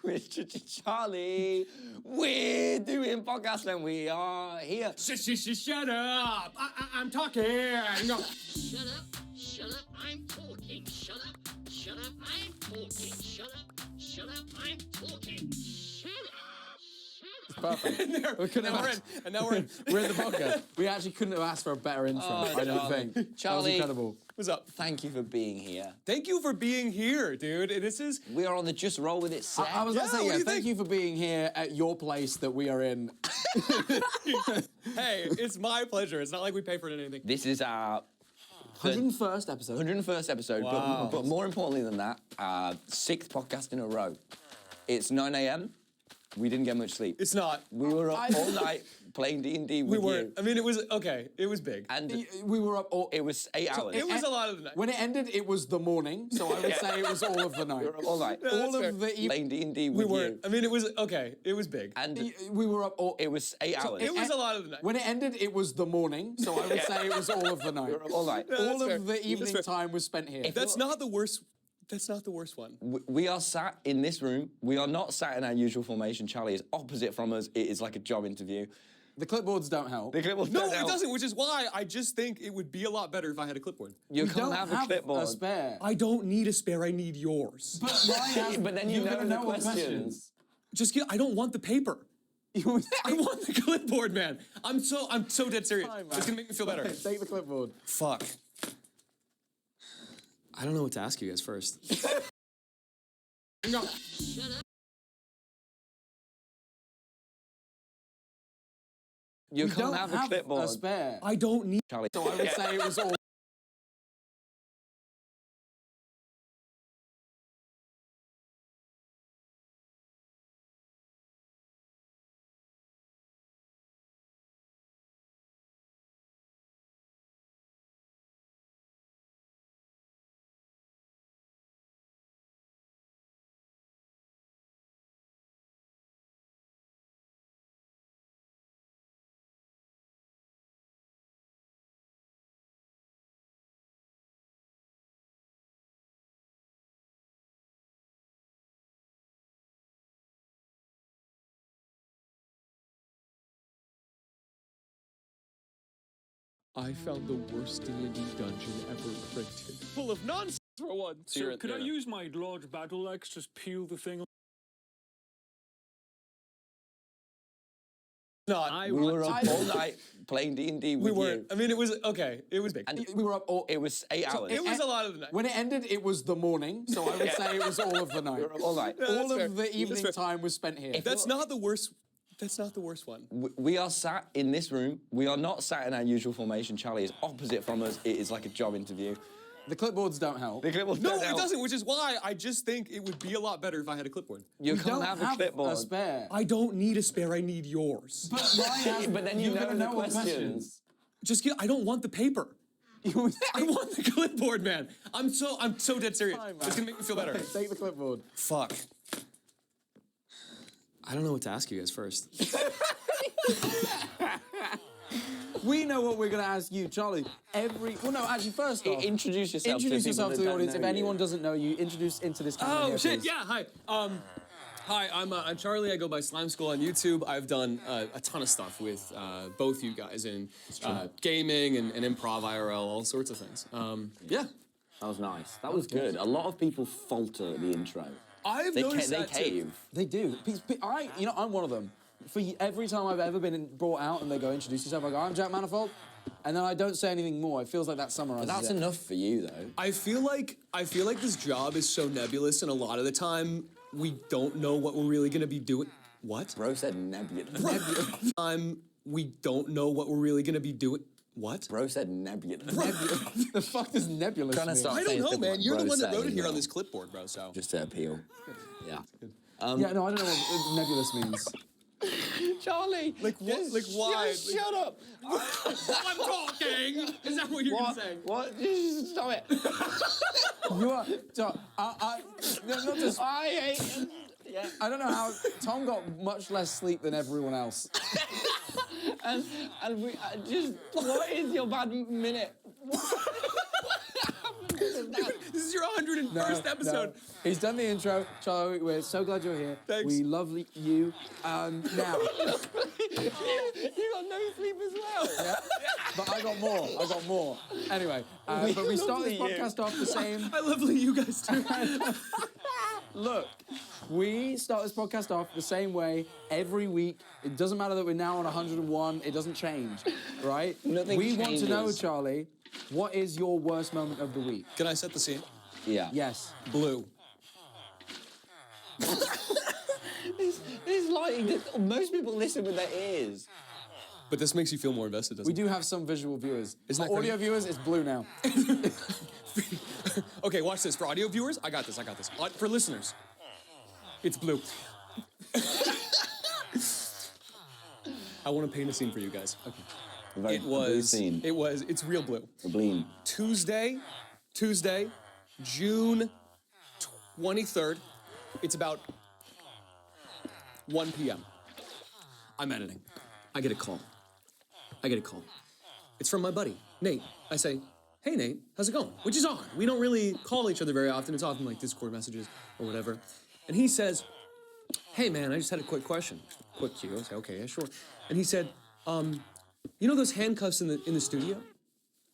with Charlie. We're doing podcast and we are here. Shut up! I'm talking! Shut up, I'm talking. Shut up, I'm talking. Shut up, I'm talking. Shut up. Perfect. We couldn't have And now we're in. We're in the podcast. We actually couldn't have asked for a better intro, I don't think. That was Charlie. incredible. What's up? Thank you for being here. Thank you for being here, dude. This is... We are on the Just Roll With It set. I was going to Yeah, say, what do you thank think? you for being here at your place that we are in. Hey, it's my pleasure. It's not like we pay for it or anything. This is our 101st episode. 101st episode, Wow. but more importantly than that, 6th podcast in a row. It's 9 a.m. We didn't get much sleep. It's not. We were up all night playing D&D with We you. weren't. I mean, it was... Okay, it was big. And We were up all... it was 8 hours. It was a lot of the night. When it ended, it was the morning, so I would say it was all of the night. We were up all night. all fair. of the evening. Playing D&D We with weren't. you. I mean, it was... Okay, it was big. And We were up all... it was 8 hours. It was a lot of the night. When it ended, it was the morning, so I would say it was all of the night. We were up all night. All That's of fair. the evening fair. time was spent here. That's not the worst... That's not the worst one. We are sat in this room. We are not sat in our usual formation. Charlie is opposite from us. It is like a job interview. The clipboards don't help. The clipboard No, don't it help. doesn't, which is why I just think it would be a lot better if I had a clipboard. You We can't don't have a clipboard. a spare. I don't need a spare, I need yours. But then you You're know gonna the know what questions. Just I don't want the paper. I want the clipboard, man. I'm so dead serious. Fine, man. It's gonna make me feel better. Take the clipboard. Fuck. I don't know what to ask you guys first. You We can't don't have a clipboard. a spare. I don't need... Charlie. So I would say it was all... I found the worst D&D dungeon ever printed. Full of nonsense for one. Sir, could I use my large battle axe? Just peel the thing. Not. We were up all night playing D&D with We weren't. you. I mean, it was... Okay, it was big. And We were up all... it was 8 hours. It was a lot of the night. When it ended, it was the morning, so I would say it was all of the night. We were up all night. All fair. of the evening fair. time was spent here. That's not the worst... That's not the worst one. We are sat in this room. We are not sat in our usual formation. Charlie is opposite from us. It is like a job interview. The clipboards don't help. The clipboard No, don't it help. doesn't, which is why I just think it would be a lot better if I had a clipboard. You We can't don't have a clipboard. a spare. I don't need a spare, I need yours. But then you You're know gonna the know what questions. Just I don't want the paper. I want the clipboard, man. I'm so dead serious. Fine, man. It's gonna make me feel better. Take the clipboard. Fuck. I don't know what to ask you guys first. We know what we're going to ask you, Charlie. Well, no, actually, first off... Introduce yourself Introduce to yourself to people the that audience. don't If know anyone you. doesn't know you, introduce into this camera Oh here, shit! please. Yeah, hi. Hi, I'm Charlie. I go by Slime School on YouTube. I've done a ton of stuff with both you guys in gaming and improv IRL, all sorts of things. Yeah, That was nice. That was good. A lot of people falter at the intro. I've They, noticed they that too. cave. They do. I'm one of them. For every time I've ever been brought out and they go, introduce yourself, I go, I'm Jack Manifold. and then I don't say anything more. It feels like that summarizes But that's it. enough for you, though. I feel like this job is so nebulous, and a lot of the time we don't know what we're really gonna be doing. What? Bro said nebulous. We don't know what we're really gonna be doing. What? Bro said nebulous. The fuck does nebulous Trying to mean? start I don't saying know, stuff man. like You're the bro one that wrote said it here as on well. this clipboard, bro. So. Just to appeal. Yeah. Yeah, no, I don't know what nebulous means. Charlie! Like what? Like why? Just shut up! I'm talking. Is that what you're saying? What? Just stop it. You are. So, not just. I hate. Yeah. I don't know how Tom got much less sleep than everyone else. And we just. What is your bad minute? This is your 101st episode. No. He's done the intro. Charlie, we're so glad you're here. Thanks. We love you. Now. You got no sleep as well. Yeah. But I got more. Anyway, but we start this Lovely you. podcast off the same. I love you guys too. Look, we start this podcast off the same way every week. It doesn't matter that we're now on 101. It doesn't change, right? Nothing we want to know, changes. Charlie, what is your worst moment of the week? Can I set the scene? Yeah. Yes. Blue. It's like most people listen with their ears. But this makes you feel more invested, doesn't We do have some visual viewers. Isn't For that audio crazy? viewers, it's blue now. it? Okay, watch this. For audio viewers, I got this. For listeners, it's blue. I want to paint a scene for you guys. Okay. It's real blue. Bleen. Tuesday, June 23rd. It's about 1 p.m. I'm editing. I get a call. It's from my buddy, Nate. I say, hey, Nate, how's it going? Which is odd. We don't really call each other very often. It's often like Discord messages or whatever. And he says, hey, man, I just had a quick question. Quick cue. I say, okay, yeah, sure. And he said, you know those handcuffs in the studio?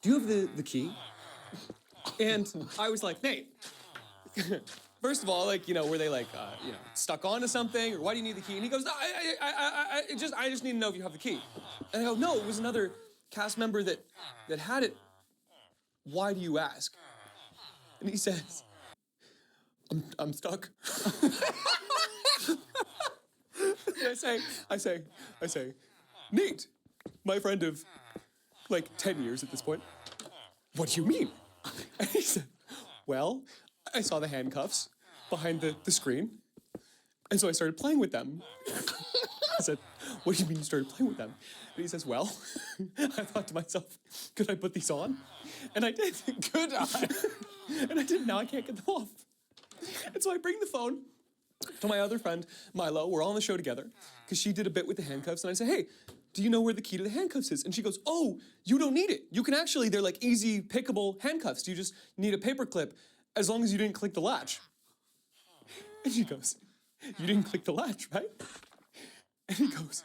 Do you have the key? And I was like, Nate, first of all, like, were they like, stuck onto something, or why do you need the key? And he goes, no, I just need to know if you have the key. And I go, no, it was another cast member that had it. Why do you ask? And he says, I'm stuck. And I say, Nate, my friend of like 10 years at this point, what do you mean? And he said, well, I saw the handcuffs behind the screen, and so I started playing with them. I said, what do you mean you started playing with them? And he says, well, I thought to myself, could I put these on? And I did. Could I? And I did. Now I can't get them off. And so I bring the phone to my other friend, Milo. We're all on the show together, because she did a bit with the handcuffs, and I say, hey, do you know where the key to the handcuffs is? And she goes, oh, you don't need it. You can actually, they're like easy pickable handcuffs. You just need a paper clip as long as you didn't click the latch. And she goes, you didn't click the latch, right? And he goes,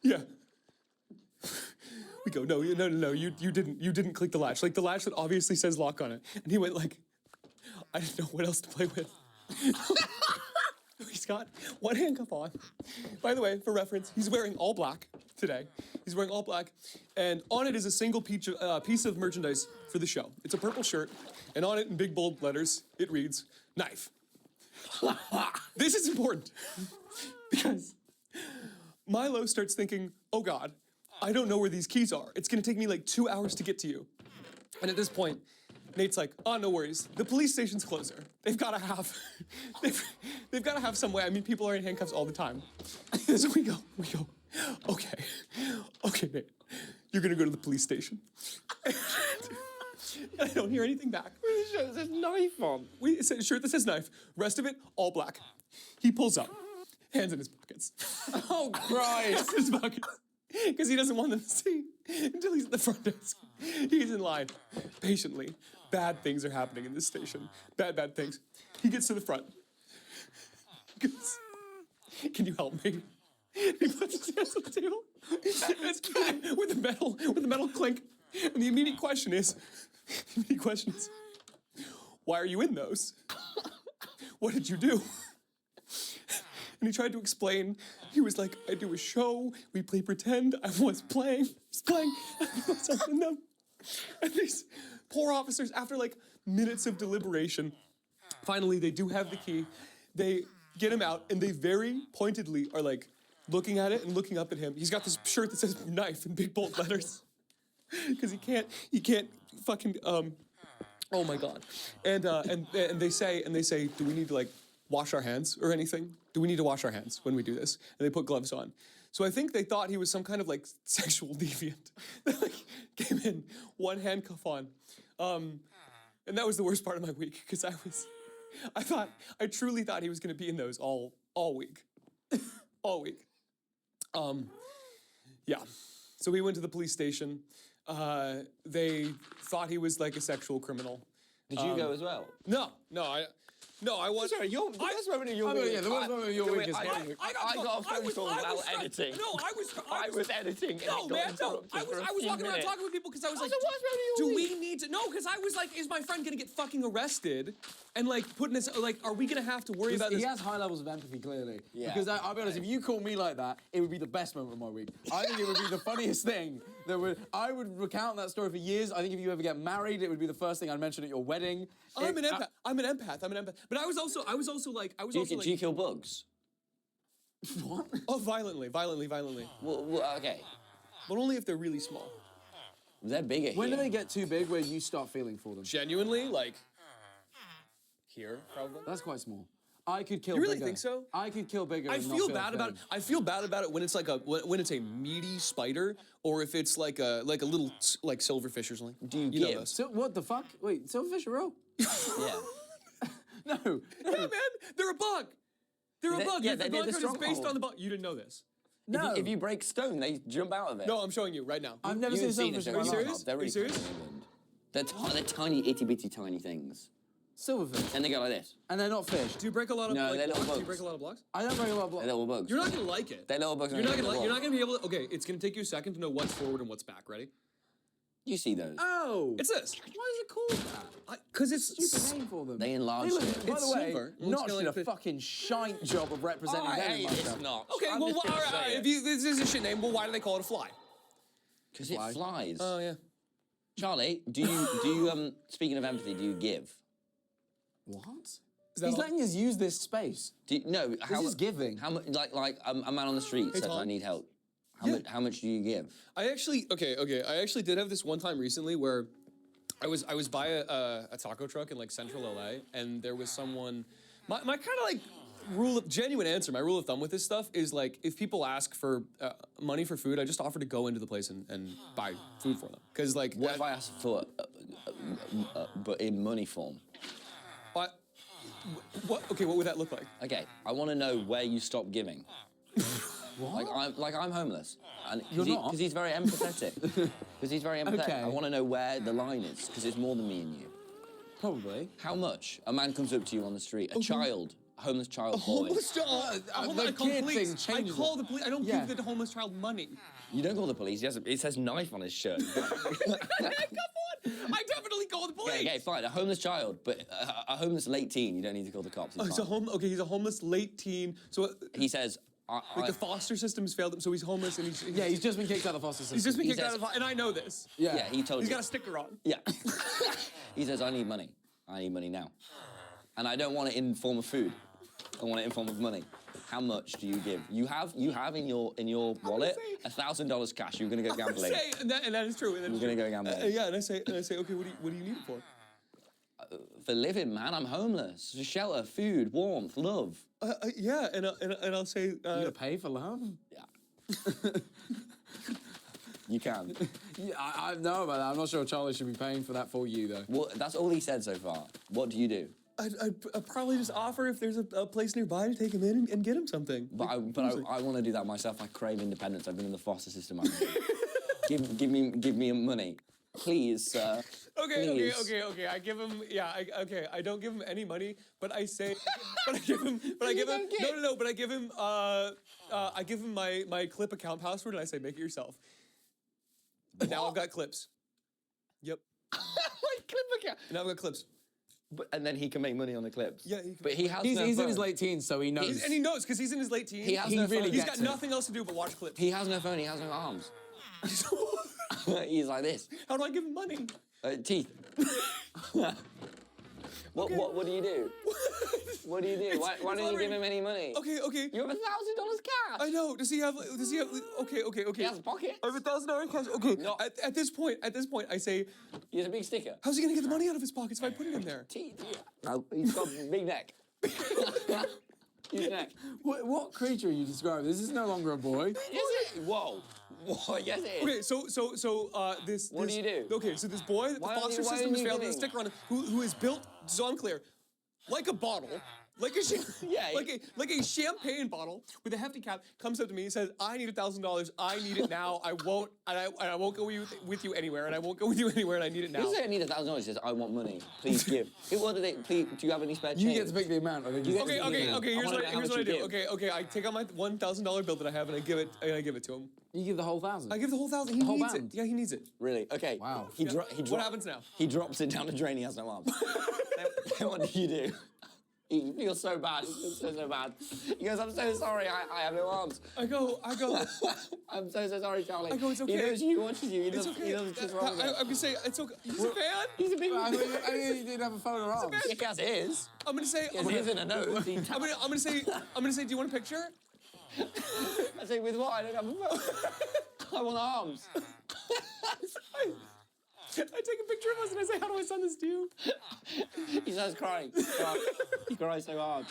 yeah. We go, no, you didn't click the latch. Like the latch that obviously says lock on it. And he went like, I didn't know what else to play with. He's got one handcuff on. By the way, for reference, he's wearing all black today. He's wearing all black, and on it is a single piece of merchandise for the show. It's a purple shirt, and on it in big bold letters, it reads, knife. This is important, because Milo starts thinking, oh God, I don't know where these keys are. It's gonna take me like 2 hours to get to you. And at this point, Nate's like, oh, no worries. The police station's closer. They've gotta have some way. I mean, people are in handcuffs all the time. So we go, okay, Nate, you're gonna go to the police station. And I don't hear anything back. Where's the shirt that says knife on? It's a shirt that says knife, rest of it, all black. He pulls up, hands in his pockets. Oh, Christ. Hands in his pockets. Because he doesn't want them to see until he's at the front desk. He's in line, patiently. Bad things are happening in this station. Bad things. He gets to the front. He goes, can you help me? He puts his hands on the table with the metal clink. And the immediate question is, why are you in those? What did you do? And he tried to explain He was like, I do a show, we play pretend, I was playing, I was helping them. And these poor officers, after like minutes of deliberation, finally they do have the key. They get him out and they very pointedly are like looking at it and looking up at him. He's got this shirt that says knife in big bold letters. Because he can't fucking, oh my God. And they say, do we need to like wash our hands or anything? Do we need to wash our hands when we do this? And they put gloves on. So I think they thought he was some kind of like sexual deviant. They like came in, one handcuff on. And that was the worst part of my week because I truly thought he was gonna be in those all week. All week. Yeah. So we went to the police station. They thought he was like a sexual criminal. Did you go as well? No, I was. Sorry, the worst moment of your week. Yeah, the worst moment of your week is I got a phone call while editing. No, I was editing. No, man, no. I was walking around talking with people because I was like, do we need to? No, because I was like, is my friend gonna get fucking arrested? And like putting this, like, are we gonna have to worry about this? He has high levels of empathy, clearly. Yeah. Because I'll be honest, if you call me like that, it would be the best moment of my week. I think it would be the funniest thing. I would recount that story for years. I think if you ever get married, it would be the first thing I'd mention at your wedding. I'm an empath. But I was also like. Do you kill bugs? What? Oh, violently. Well, okay. But only if they're really small. They're bigger When here. do they get too big where you start feeling for them? Genuinely, like. Here, probably. That's quite small. I could kill You really bigger. think so? I could kill bigger. I and not feel bad a about it. thing. I feel bad about it when it's like when it's a meaty spider, or if it's like a little like silverfish or something. Do you know give? those. So, what the fuck? Wait, silverfish are real? Yeah. No. Yeah, man, they're a bug. They're a bug. yeah, the they're bug the is based stronghold. on the bug. You didn't know this. No. If you break stone, they jump out of it. No, I'm showing you right now. I've never You've seen a seen silverfish. it. in my Are you life. serious? They're Are you really serious? common in England. They're tiny, itty bitty, tiny things, Silverfish. and they go like this. And they're not fish. Do you break a lot of No, like, they're little blocks? Do you bugs. break a lot of blocks? I don't break a lot of They're blocks. little bugs. You're not gonna like it. They're little bugs. You're not gonna be able to. Okay, it's gonna take you a second to know what's forward and what's back. Ready? You see those? Oh. It's this. Why is it called that? Because it's Stupid name for them. They enlarge look, it. by It's the way, silver. It looks Notch kinda did like a fucking shite job of representing them in my stuff. not. okay. Well, all right. If this is a shit name, well, why do they call it a fly? Because it flies. Oh yeah. Charlie, do you speaking of empathy, do you give? What? Is that He's all? letting us use this space. No. This is giving. How much? Like a man on the street says, Tom. "I need help." Yeah. How much do you give? I actually I actually did have this one time recently where I was by a taco truck in like central LA and there was someone my kind of like genuine answer, my rule of thumb with this stuff is like if people ask for money for food, I just offer to go into the place and buy food for them because like What if I ask for, but in money form? What okay, what would that look like? Okay, I want to know where you stop giving. What? I'm homeless, and You're not? because he's very empathetic. Because he's very empathetic. Okay. I want to know where the line is because it's more than me and you. Probably. How much? A man comes up to you on the street, a child, a homeless child boy. the kid thing I changes call it. the police. I don't Yeah. give the homeless child money. You don't call the police. It says knife on his shirt. I definitely call the police. Okay, fine. A homeless child, but a homeless late teen. You don't need to call the cops. Oh, It's he's fine. he's a homeless late teen. So He says, like the foster system has failed him, so he's homeless and Yeah, he's just been kicked out of the foster system. he's just been he kicked out says- of, and I know this. yeah, he told He's you. got a sticker on. Yeah. He says, I need money. I need money now. And I don't want it in form of food. I want it in form of money. How much do you give? You have in your wallet $1,000 cash. You're gonna go gambling. And that is true. You're gonna go gambling. Yeah, and I say, okay, what do you need it for? For living, man, I'm homeless. Shelter, food, warmth, love. Yeah, and I'll say. You gonna pay for love? Yeah. You can. Yeah, I know about that. I'm not sure Charlie should be paying for that for you, though. Well, that's all he said so far. What do you do? I'd probably just offer if there's a place nearby to take him in and get him something. But I want to do that myself. I crave independence. I've been in the foster system. give me money, please, sir. Okay. Please. I give him. Yeah. I don't give him any money, but I say. But I give him. But I give him. No. But I give him. I give him my clip account password, and I say, make it yourself. And now I've got clips. Yep. Like clip account. Now I've got clips. and then he can make money on the clips. Yeah, he can but he has He's no in phone. his late teens, so he knows. And he knows, because he's in his late teens. He has no really phone. He's gets got it. nothing else to do but watch clips. He has no phone. He has no arms. He's like this. How do I give him money? Teeth. What do you do? What do you do? Why don't you give him any money? Okay. You have $1,000 cash. I know. Does he have? Okay. He has a pocket. I have $1,000 cash. Okay. No. At this point, I say, He has a big sticker. how's he gonna get the money out of his pockets if I put it in there? Teeth. Oh, he's got a big neck. Huge neck. What creature are you describing? This is no longer a boy. Is it? Whoa. Yes, it is. Okay, so this. What do you do? Okay, so this boy, the foster why system aren't has you failed with a giving? sticker on him, who is built, so I'm clear, like a bottle, like a Yeah. like a champagne bottle with a hefty cap, comes up to me and says, "I need $1,000. I need it now. I won't go with you anywhere, and I won't go with you anywhere, and I need it He now." doesn't say I need $1,000. He says I want money. Please give. What do they? Please, do you have any spare change? You get to pick the amount. You get to Okay. Here's what I do. give. Okay. I take out my $1,000 bill that I have and I give it to him. You give the whole 1,000. I give the whole 1,000. He The whole needs band? it. Yeah, he needs it. Really? Okay. Wow. He What happens now? He drops it down the drain. He has no arms. Then what do you do? He feels so bad. He feels so bad. He goes, "I'm so sorry. I have no arms." I go. I'm so sorry, Charlie. I go, "It's okay." He knows you watches you. He It's knows, okay. He knows what's wrong with I'm it. gonna say it's okay. He's a fan. He's a big I one. think he didn't have a phone or arms. He has his. I'm gonna say. He has his in a nose. I'm gonna say. Do you want a picture? I say, with what? I don't have a phone. I want arms. I take a picture of us and I say, "How do I send this to you?" He starts crying. He cries so hard.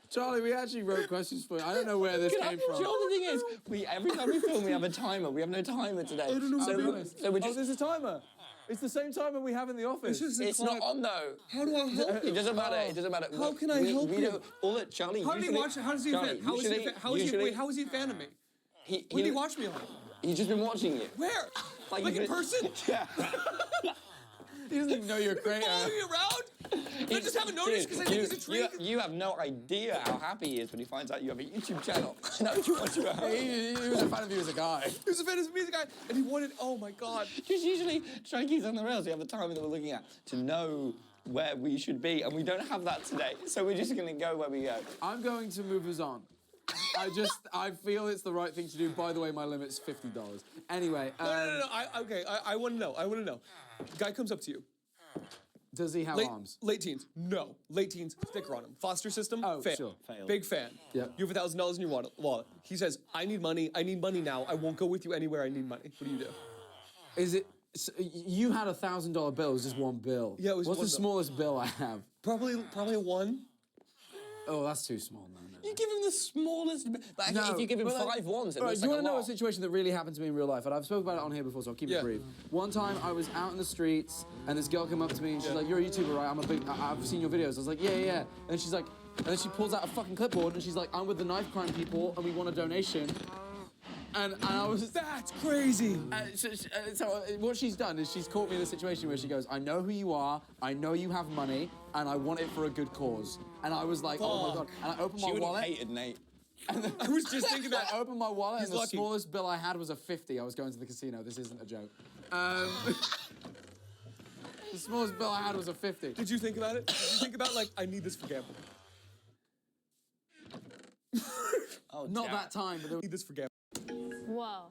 Charlie, we actually wrote questions for you. I don't know where this came from. Joel, the thing is, every time we film, we have a timer. We have no timer today. I don't know so, what to do. so we're Oh, just, there's a timer. It's the same timer we have in the office. it's not on though. How do I help you? It doesn't matter. It doesn't matter. How can I help we you? Don't, all that Charlie. How did he usually- watch it? How does he a fan? Charlie, How is he? usually- How is he? usually- Wait, how is he a fan of me? He, When did he watch me on? He's just been watching you. Where? Like you've in been- person? Yeah. He doesn't even know you're a creator. Following me around? I just haven't noticed because I think he's intrigued. You have no idea how happy he is when he finds out you have a YouTube channel. No, you watch you at home. He was a fan of you as a guy. He was a fan of me as a guy, and he wanted. Oh my God. Just usually try and keep on the rails. We have a timer that we're looking at to know where we should be, and we don't have that today. So we're just going to go where we go. I'm going to move us on. I feel it's the right thing to do. By the way, my limit's $50. Anyway. No. I want to know. I want to know. Guy comes up to you. Does he have arms? Late teens. No. Late teens. Sticker on him. Foster system. Oh, fan. sure. Failed. Big fan. Yep. You have $1,000 in your wallet. He says, "I need money. I need money now. I won't go with you anywhere. I need money." What do you do? Is it? So you had $1,000 bill. It was just one bill. Yeah, it was What's one the bill. smallest bill I have? Probably a one. Oh, that's too small. No. You give him the smallest. Like, No, if you give him but like- 5 ones, it All right, looks you like want to know a lot. situation that really happened to me in real life, and I've spoken about it on here before, so I'll keep Yeah. it brief. One time I was out in the streets, and this girl came up to me, and she's like, "You're a YouTuber, right? I've seen your videos." I was like, "Yeah." And she's like, and then she pulls out a fucking clipboard, and she's like, "I'm with the knife crime people, and we want a donation." And I was That's crazy. so what she's done is she's caught me in a situation where she goes, "I know who you are, I know you have money, and I want it for a good cause." And I was like, "Oh my God." And I opened She my would have wallet. hated Nate. I was just thinking that. I opened my wallet He's and the lucky. smallest bill I had was a 50. I was going to the casino. This isn't a joke. The smallest bill I had was a 50. Did you think about it? Did you think about like, I need this for gambling? Oh, Not damn. that time, but there I was... need this for gambling. Whoa.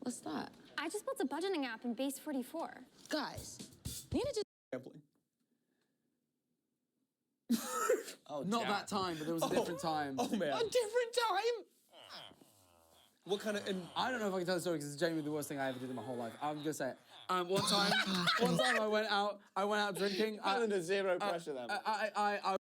What's that? I just built a budgeting app in Base 44. Guys, Nina just... Gambling. Oh, Not damn. that time, but there was a different time. Oh man. A different time. What kind of? And I don't know if I can tell the story because it's genuinely the worst thing I ever did in my whole life. I'm gonna say it. One time I went out drinking. Under zero pressure then. I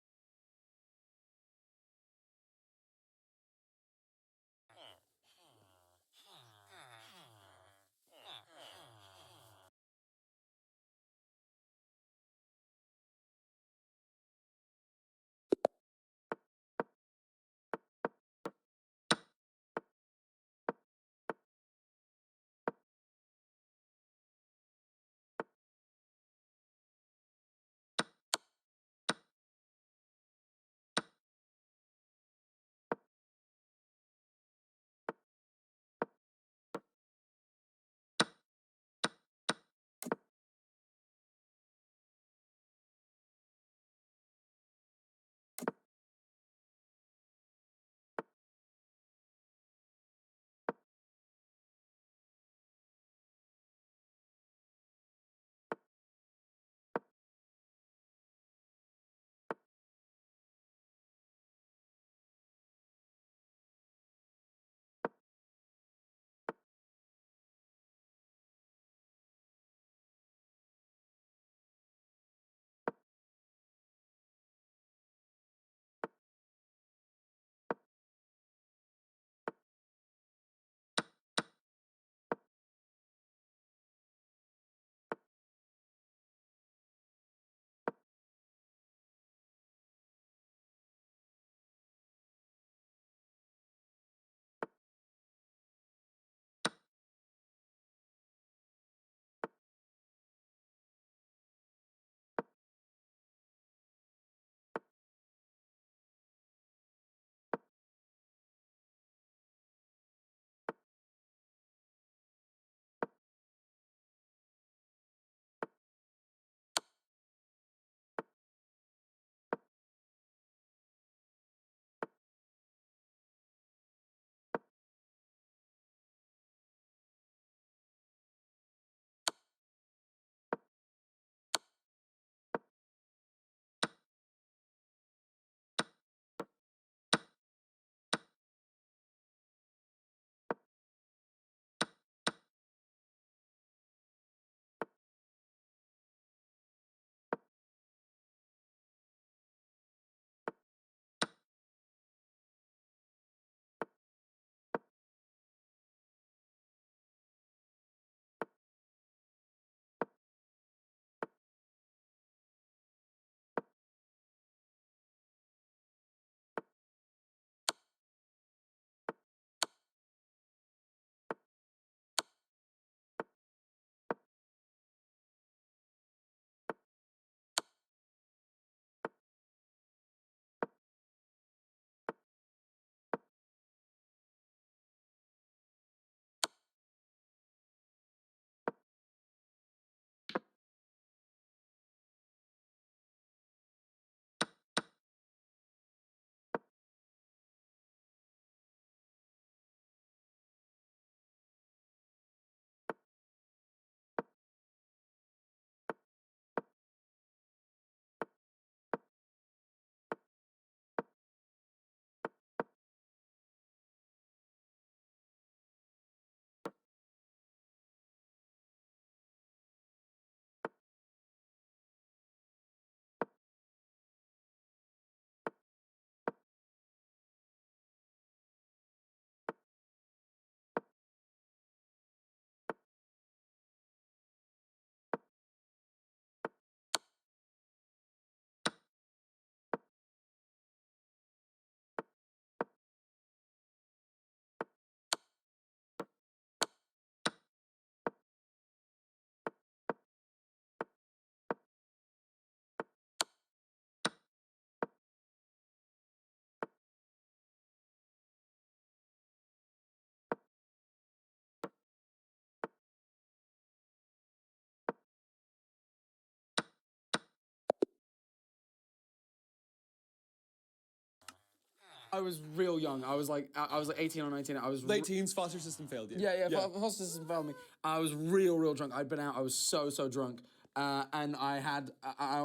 I was real young. I was like 18 or 19. I was late teens. Foster system failed you. Yeah. Foster system failed me. I was real drunk. I'd been out. I was so drunk. And I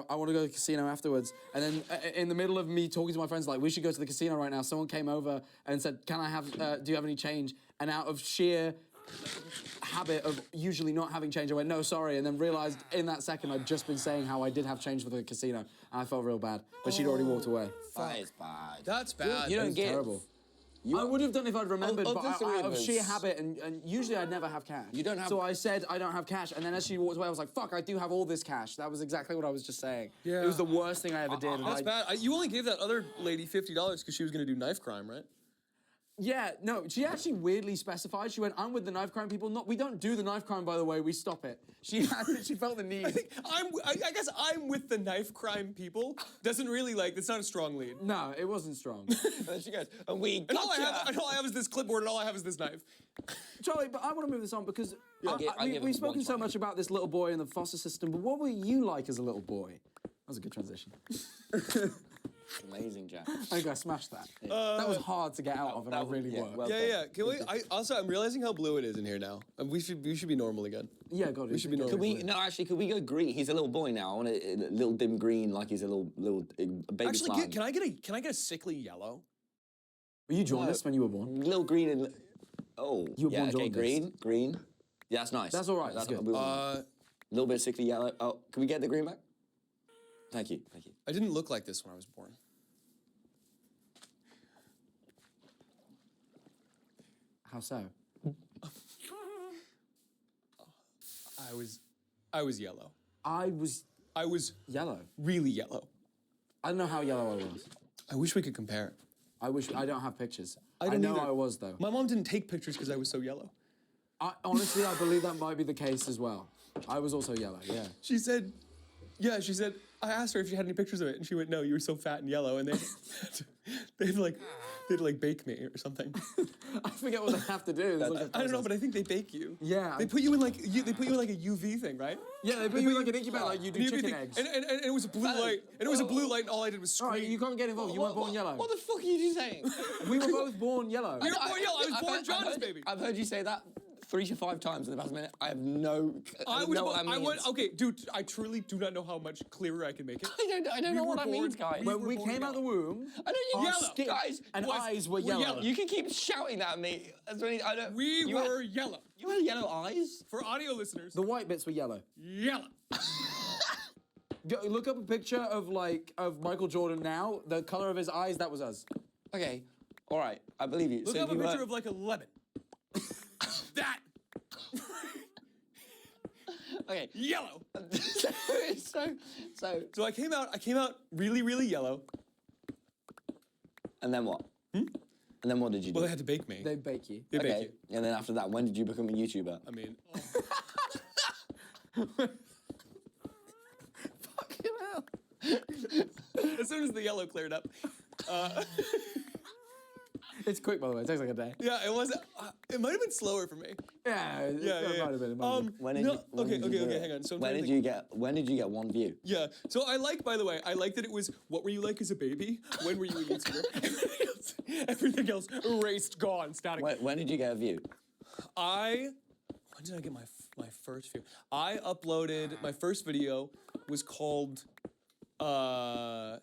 want to go to the casino afterwards. And then in the middle of me talking to my friends, like, we should go to the casino right now, someone came over and said, can I have, do you have any change? And out of sheer habit of usually not having change, I went, no, sorry, and then realized in that second I'd just been saying how I did have change for the casino, and I felt real bad. But she'd already walked away. That is bad. That's bad. You don't get terrible. I would have done if I'd remembered, but out of sheer habit, and usually I'd never have cash. You don't have... So I said, I don't have cash, and then as she walked away, I was like, fuck, I do have all this cash. That was exactly what I was just saying. Yeah. It was the worst thing I ever did. That's bad. You only gave that other lady $50 because she was going to do knife crime, right? Yeah, no, she actually weirdly specified. She went, I'm with the knife crime people. No, we don't do the knife crime, by the way, we stop it. She felt the need. I guess I'm with the knife crime people. Doesn't really it's not a strong lead. No, it wasn't strong. And she goes, and we and all I have is this clipboard and all I have is this knife. Charlie, but I want to move this on because we've spoken so much about this little boy in the foster system, but what were you like as a little boy? That was a good transition. Amazing, Jack. I think I smashed that. That was hard to get out of, and I really worked. Well Can we? I'm realizing how blue it is in here now. We should be normal again. Yeah, God, we should be normal. Could we go green? He's a little boy now. I want a little dim green, like he's a little baby. Actually, can I get a sickly yellow? Were you jaundiced when you were born? Little green and you were born jaundiced. green. Yeah, that's nice. That's all right. That's good. A little bit sickly yellow. Oh, can we get the green back? Thank you. I didn't look like this when I was born. How so? I was yellow. I was yellow. Really yellow. I don't know how yellow I was. I wish we could compare. I don't have pictures. I know I was though. My mom didn't take pictures because I was so yellow. Honestly, I believe that might be the case as well. I was also yellow, yeah. She said, I asked her if she had any pictures of it, and she went, no, you were so fat and yellow, and they had to bake me or something. I forget what they have to do. I don't know, but I think they bake you. Yeah. They put you in a UV thing, right? Yeah, they put you in like an incubator, like you do chicken eggs. And it was a blue light. And it was a blue light, and all I did was scream. All right, you can't get involved. You weren't born yellow. What the fuck are you saying? We were both born yellow. You were born yellow. I was born jaundice, baby. I've heard you say that 3 to 5 times in the past minute. I have no. Okay, dude. I truly do not know how much clearer I can make it. I don't know what that means, guys. When we came out of the womb, I know you yellow, guys, and eyes were yellow. You can keep shouting that at me. We were yellow. You had yellow eyes. For audio listeners, the white bits were yellow. Yellow. Look up a picture of Michael Jordan now. The color of his eyes, that was us. Okay, all right, I believe you. Look up a picture of a lemon. That. Okay. Yellow. So I came out really, really yellow. And then what? And then what did you do? Well, they had to bake me. They bake you. They bake you. And then after that, when did you become a YouTuber? I mean. Fucking hell. As soon as the yellow cleared up. It's quick, by the way. It takes like a day. Yeah, it was. It might have been slower for me. Yeah, it might have been. Okay, hang on. So when did you get 1 view? Yeah. So by the way, I like that it was, what were you like as a baby? When were you a YouTuber? Everything else erased, gone, static. When did you get a view? When did I get my first view? I uploaded, my first video was called, I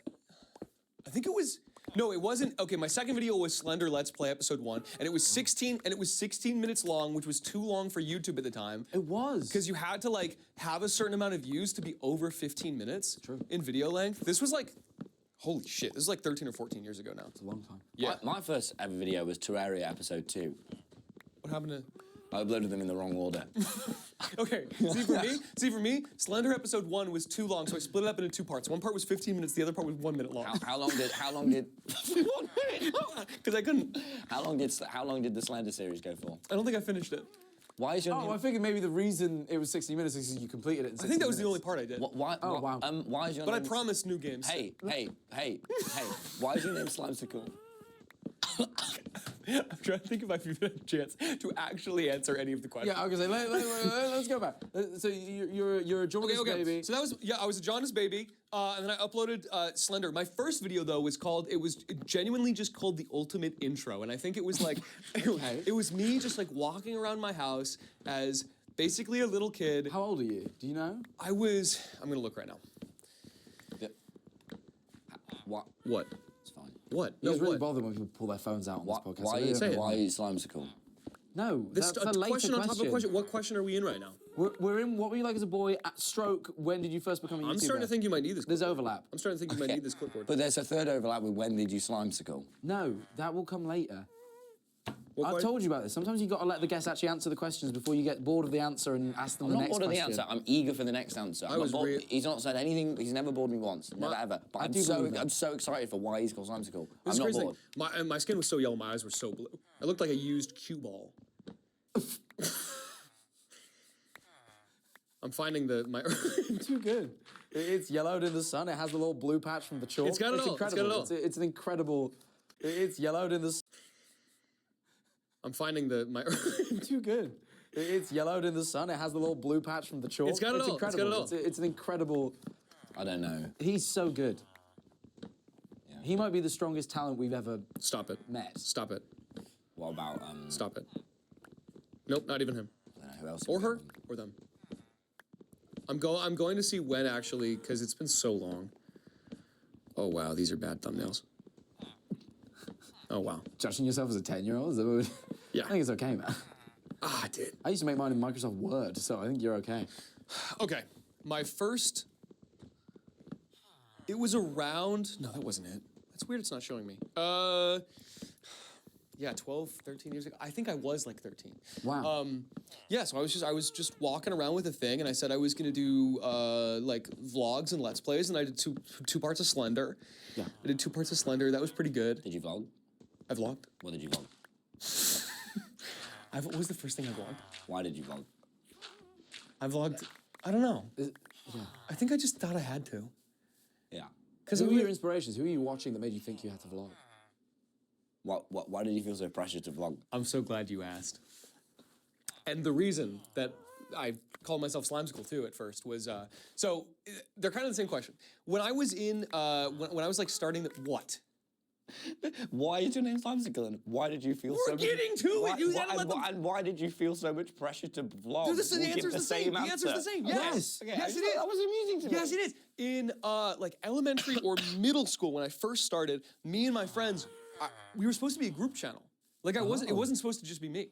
think it was, no, it wasn't. Okay, my second video was Slender Let's Play episode 1, and it was 16 minutes long, which was too long for YouTube at the time. It was. Because you had to have a certain amount of views to be over 15 minutes in video length. This was holy shit, this is 13 or 14 years ago now. It's a long time. Yeah. My first ever video was Terraria episode 2. What happened to? I uploaded them in the wrong order. Okay, see for me, Slender episode 1 was too long, so I split it up into 2 parts. One part was 15 minutes, the other part was 1 minute long. How long did 1 minute? Because I couldn't. How long did the Slender series go for? I don't think I finished it. Why is your name? I figured maybe the reason it was 60 minutes is because you completed it in 60 minutes. I think that was the only part I did. Why? Oh, wow. Why is your name? name? But I promised new games. Hey. Why is your name Slimesicle? I'm trying to think if I've even had a chance to actually answer any of the questions. Yeah, I was gonna say, let's go back. So you're a jaundiced baby. So that was, I was a jaundiced baby, and then I uploaded Slender. My first video though was genuinely just called The Ultimate Intro, and I think it was like, it was me just like walking around my house as basically a little kid. How old are you? Do you know? I'm gonna look right now. What? It's fine. What? It was really bothered when people pull their phones out on this podcast. Why is Slimesicle? No, This that's a later question on top of a question. What question are we in right now? We're in what were you like as a boy at stroke? When did you first become a YouTuber? I'm starting to think you might need this. There's overlap. I'm starting to think you might need this clipboard. But there's a third overlap with when did you Slimesicle? No, that will come later. I've told you about this. Sometimes you've got to let the guests actually answer the questions before you get bored of the answer and ask them the next question. I'm not bored of the answer. I'm eager for the next answer. He's not said anything. He's never bored me once. Never ever. But I'm so excited for why he's called Slimesicle. I'm not bored. My skin was so yellow. My eyes were so blue. I looked like a used cue ball. I'm finding my. Too good. It's yellowed in the sun. It has the little blue patch from the chalk. It's got it all. Incredible. It's got it all. It's an incredible. It's yellowed in the. I'm finding my. Too good. It's yellowed in the sun. It has the little blue patch from the chalk. It's got it all. Incredible. It's got it all. It's an incredible. I don't know. He's so good. Yeah. He might be the strongest talent we've ever. Stop it. Met. Stop it. What about Stop it. Nope, not even him. I don't know who else. Or her, or them. I'm going to see when actually, because it's been so long. Oh wow, these are bad thumbnails. Oh wow. Judging yourself as a 10-year-old? Yeah. I think it's okay, man. I did. I used to make mine in Microsoft Word, so I think you're okay. Okay, my first. It was around. No, that wasn't it. That's weird. It's not showing me. Yeah, 12, 13 years ago. I think I was like 13. Wow. Yeah, so I was just walking around with a thing, and I said I was gonna do like vlogs and Let's Plays, and I did two parts of Slender. Yeah. I did 2 parts of Slender. That was pretty good. Did you vlog? I vlogged. What did you vlog? What was the first thing I vlogged? Why did you vlog? I vlogged. I don't know. Yeah. I think I just thought I had to. Yeah. Who were your inspirations? Who are you watching that made you think you had to vlog? Why did you feel so pressured to vlog? I'm so glad you asked. And the reason that I called myself Slimesicle too at first was, so they're kind of the same question. When I was in, when I was like starting what? Why is your name Slimesicle and why did you feel We're getting to it, you gotta let them... And why did you feel so much pressure to vlog? The answer's the same. The answer's the same, yes. Okay, yes, it is. That was amusing to me. Yes, it is. In like elementary or middle school when I first started, me and my friends, we were supposed to be a group channel. Like it wasn't supposed to just be me.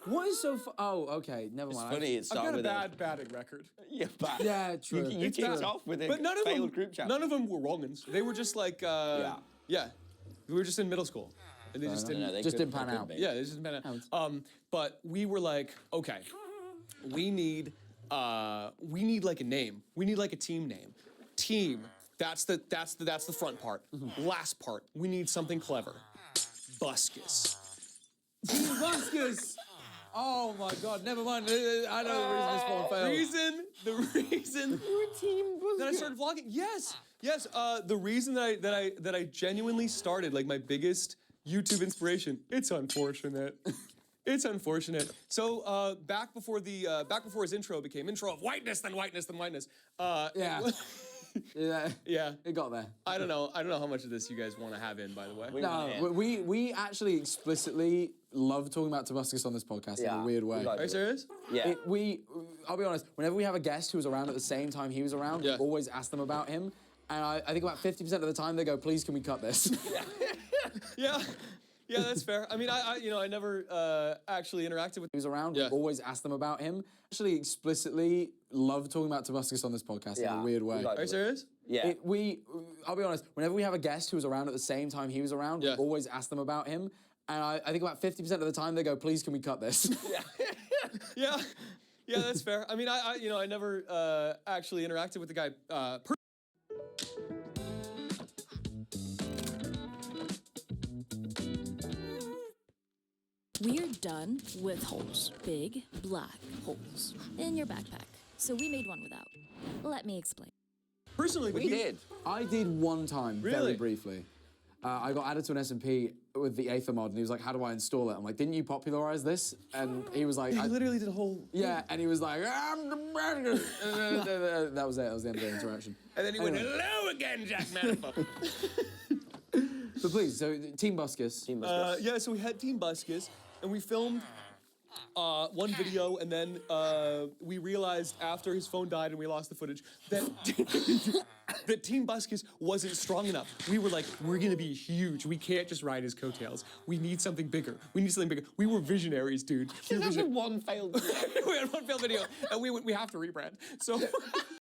What is so oh, okay, never mind. It's funny, it started I've with got a bad batting record. Yeah, bad. Yeah, true. You kicked off with a failed group chat. None of them were wrong-uns. They were just like, yeah. We were just in middle school. And they just didn't pan out. Yeah, they just didn't pan out. But we were like, okay, we need like a name. We need like a team name. Team, that's the front part. Last part, we need something clever. Buscus. Team Buscus! Oh my God! Never mind. I know the reason this one failed. The reason that I started vlogging. Yes. The reason that I genuinely started, like my biggest YouTube inspiration. It's unfortunate. It's unfortunate. So back before his intro became intro of whiteness, then whiteness, then whiteness. Yeah. Yeah. It got there. I don't know how much of this you guys want to have in, by the way. No, we actually explicitly love talking about Tobuscus on this podcast in a weird way. Are you serious? Yeah. I'll be honest, whenever we have a guest who was around at the same time he was around, we always ask them about him. And I think about 50% of the time they go, please can we cut this? Yeah, that's fair. I mean, I never actually interacted with. He was around. Yeah. Always ask them about him. Actually, explicitly love talking about Tobuscus on this podcast in a weird way. Are you serious? Yeah. I'll be honest. Whenever we have a guest who was around at the same time he was around, we always ask them about him. And I think about 50% of the time they go, please can we cut this? Yeah, that's fair. I mean, I never actually interacted with the guy. We're done with holes. Big, black holes in your backpack. So we made one without. Let me explain. Personally, I did one time, very briefly. I got added to an SMP with the Aether mod, and he was like, how do I install it? I'm like, didn't you popularize this? And he was like... He literally did a whole... Yeah, and he was like, I'm the manager. That was it. That was the end of the interaction. And then he went, hello again, Jack Manifold. But please, so Team Buscus. Yeah, so we had Team Buscus, and we filmed one video, and then we realized after his phone died and we lost the footage that that Team Buscus wasn't strong enough. We were like, we're gonna be huge. We can't just ride his coattails. We need something bigger. We need something bigger. We were visionaries, dude. We had one failed video. We had one failed video, and we have to rebrand. So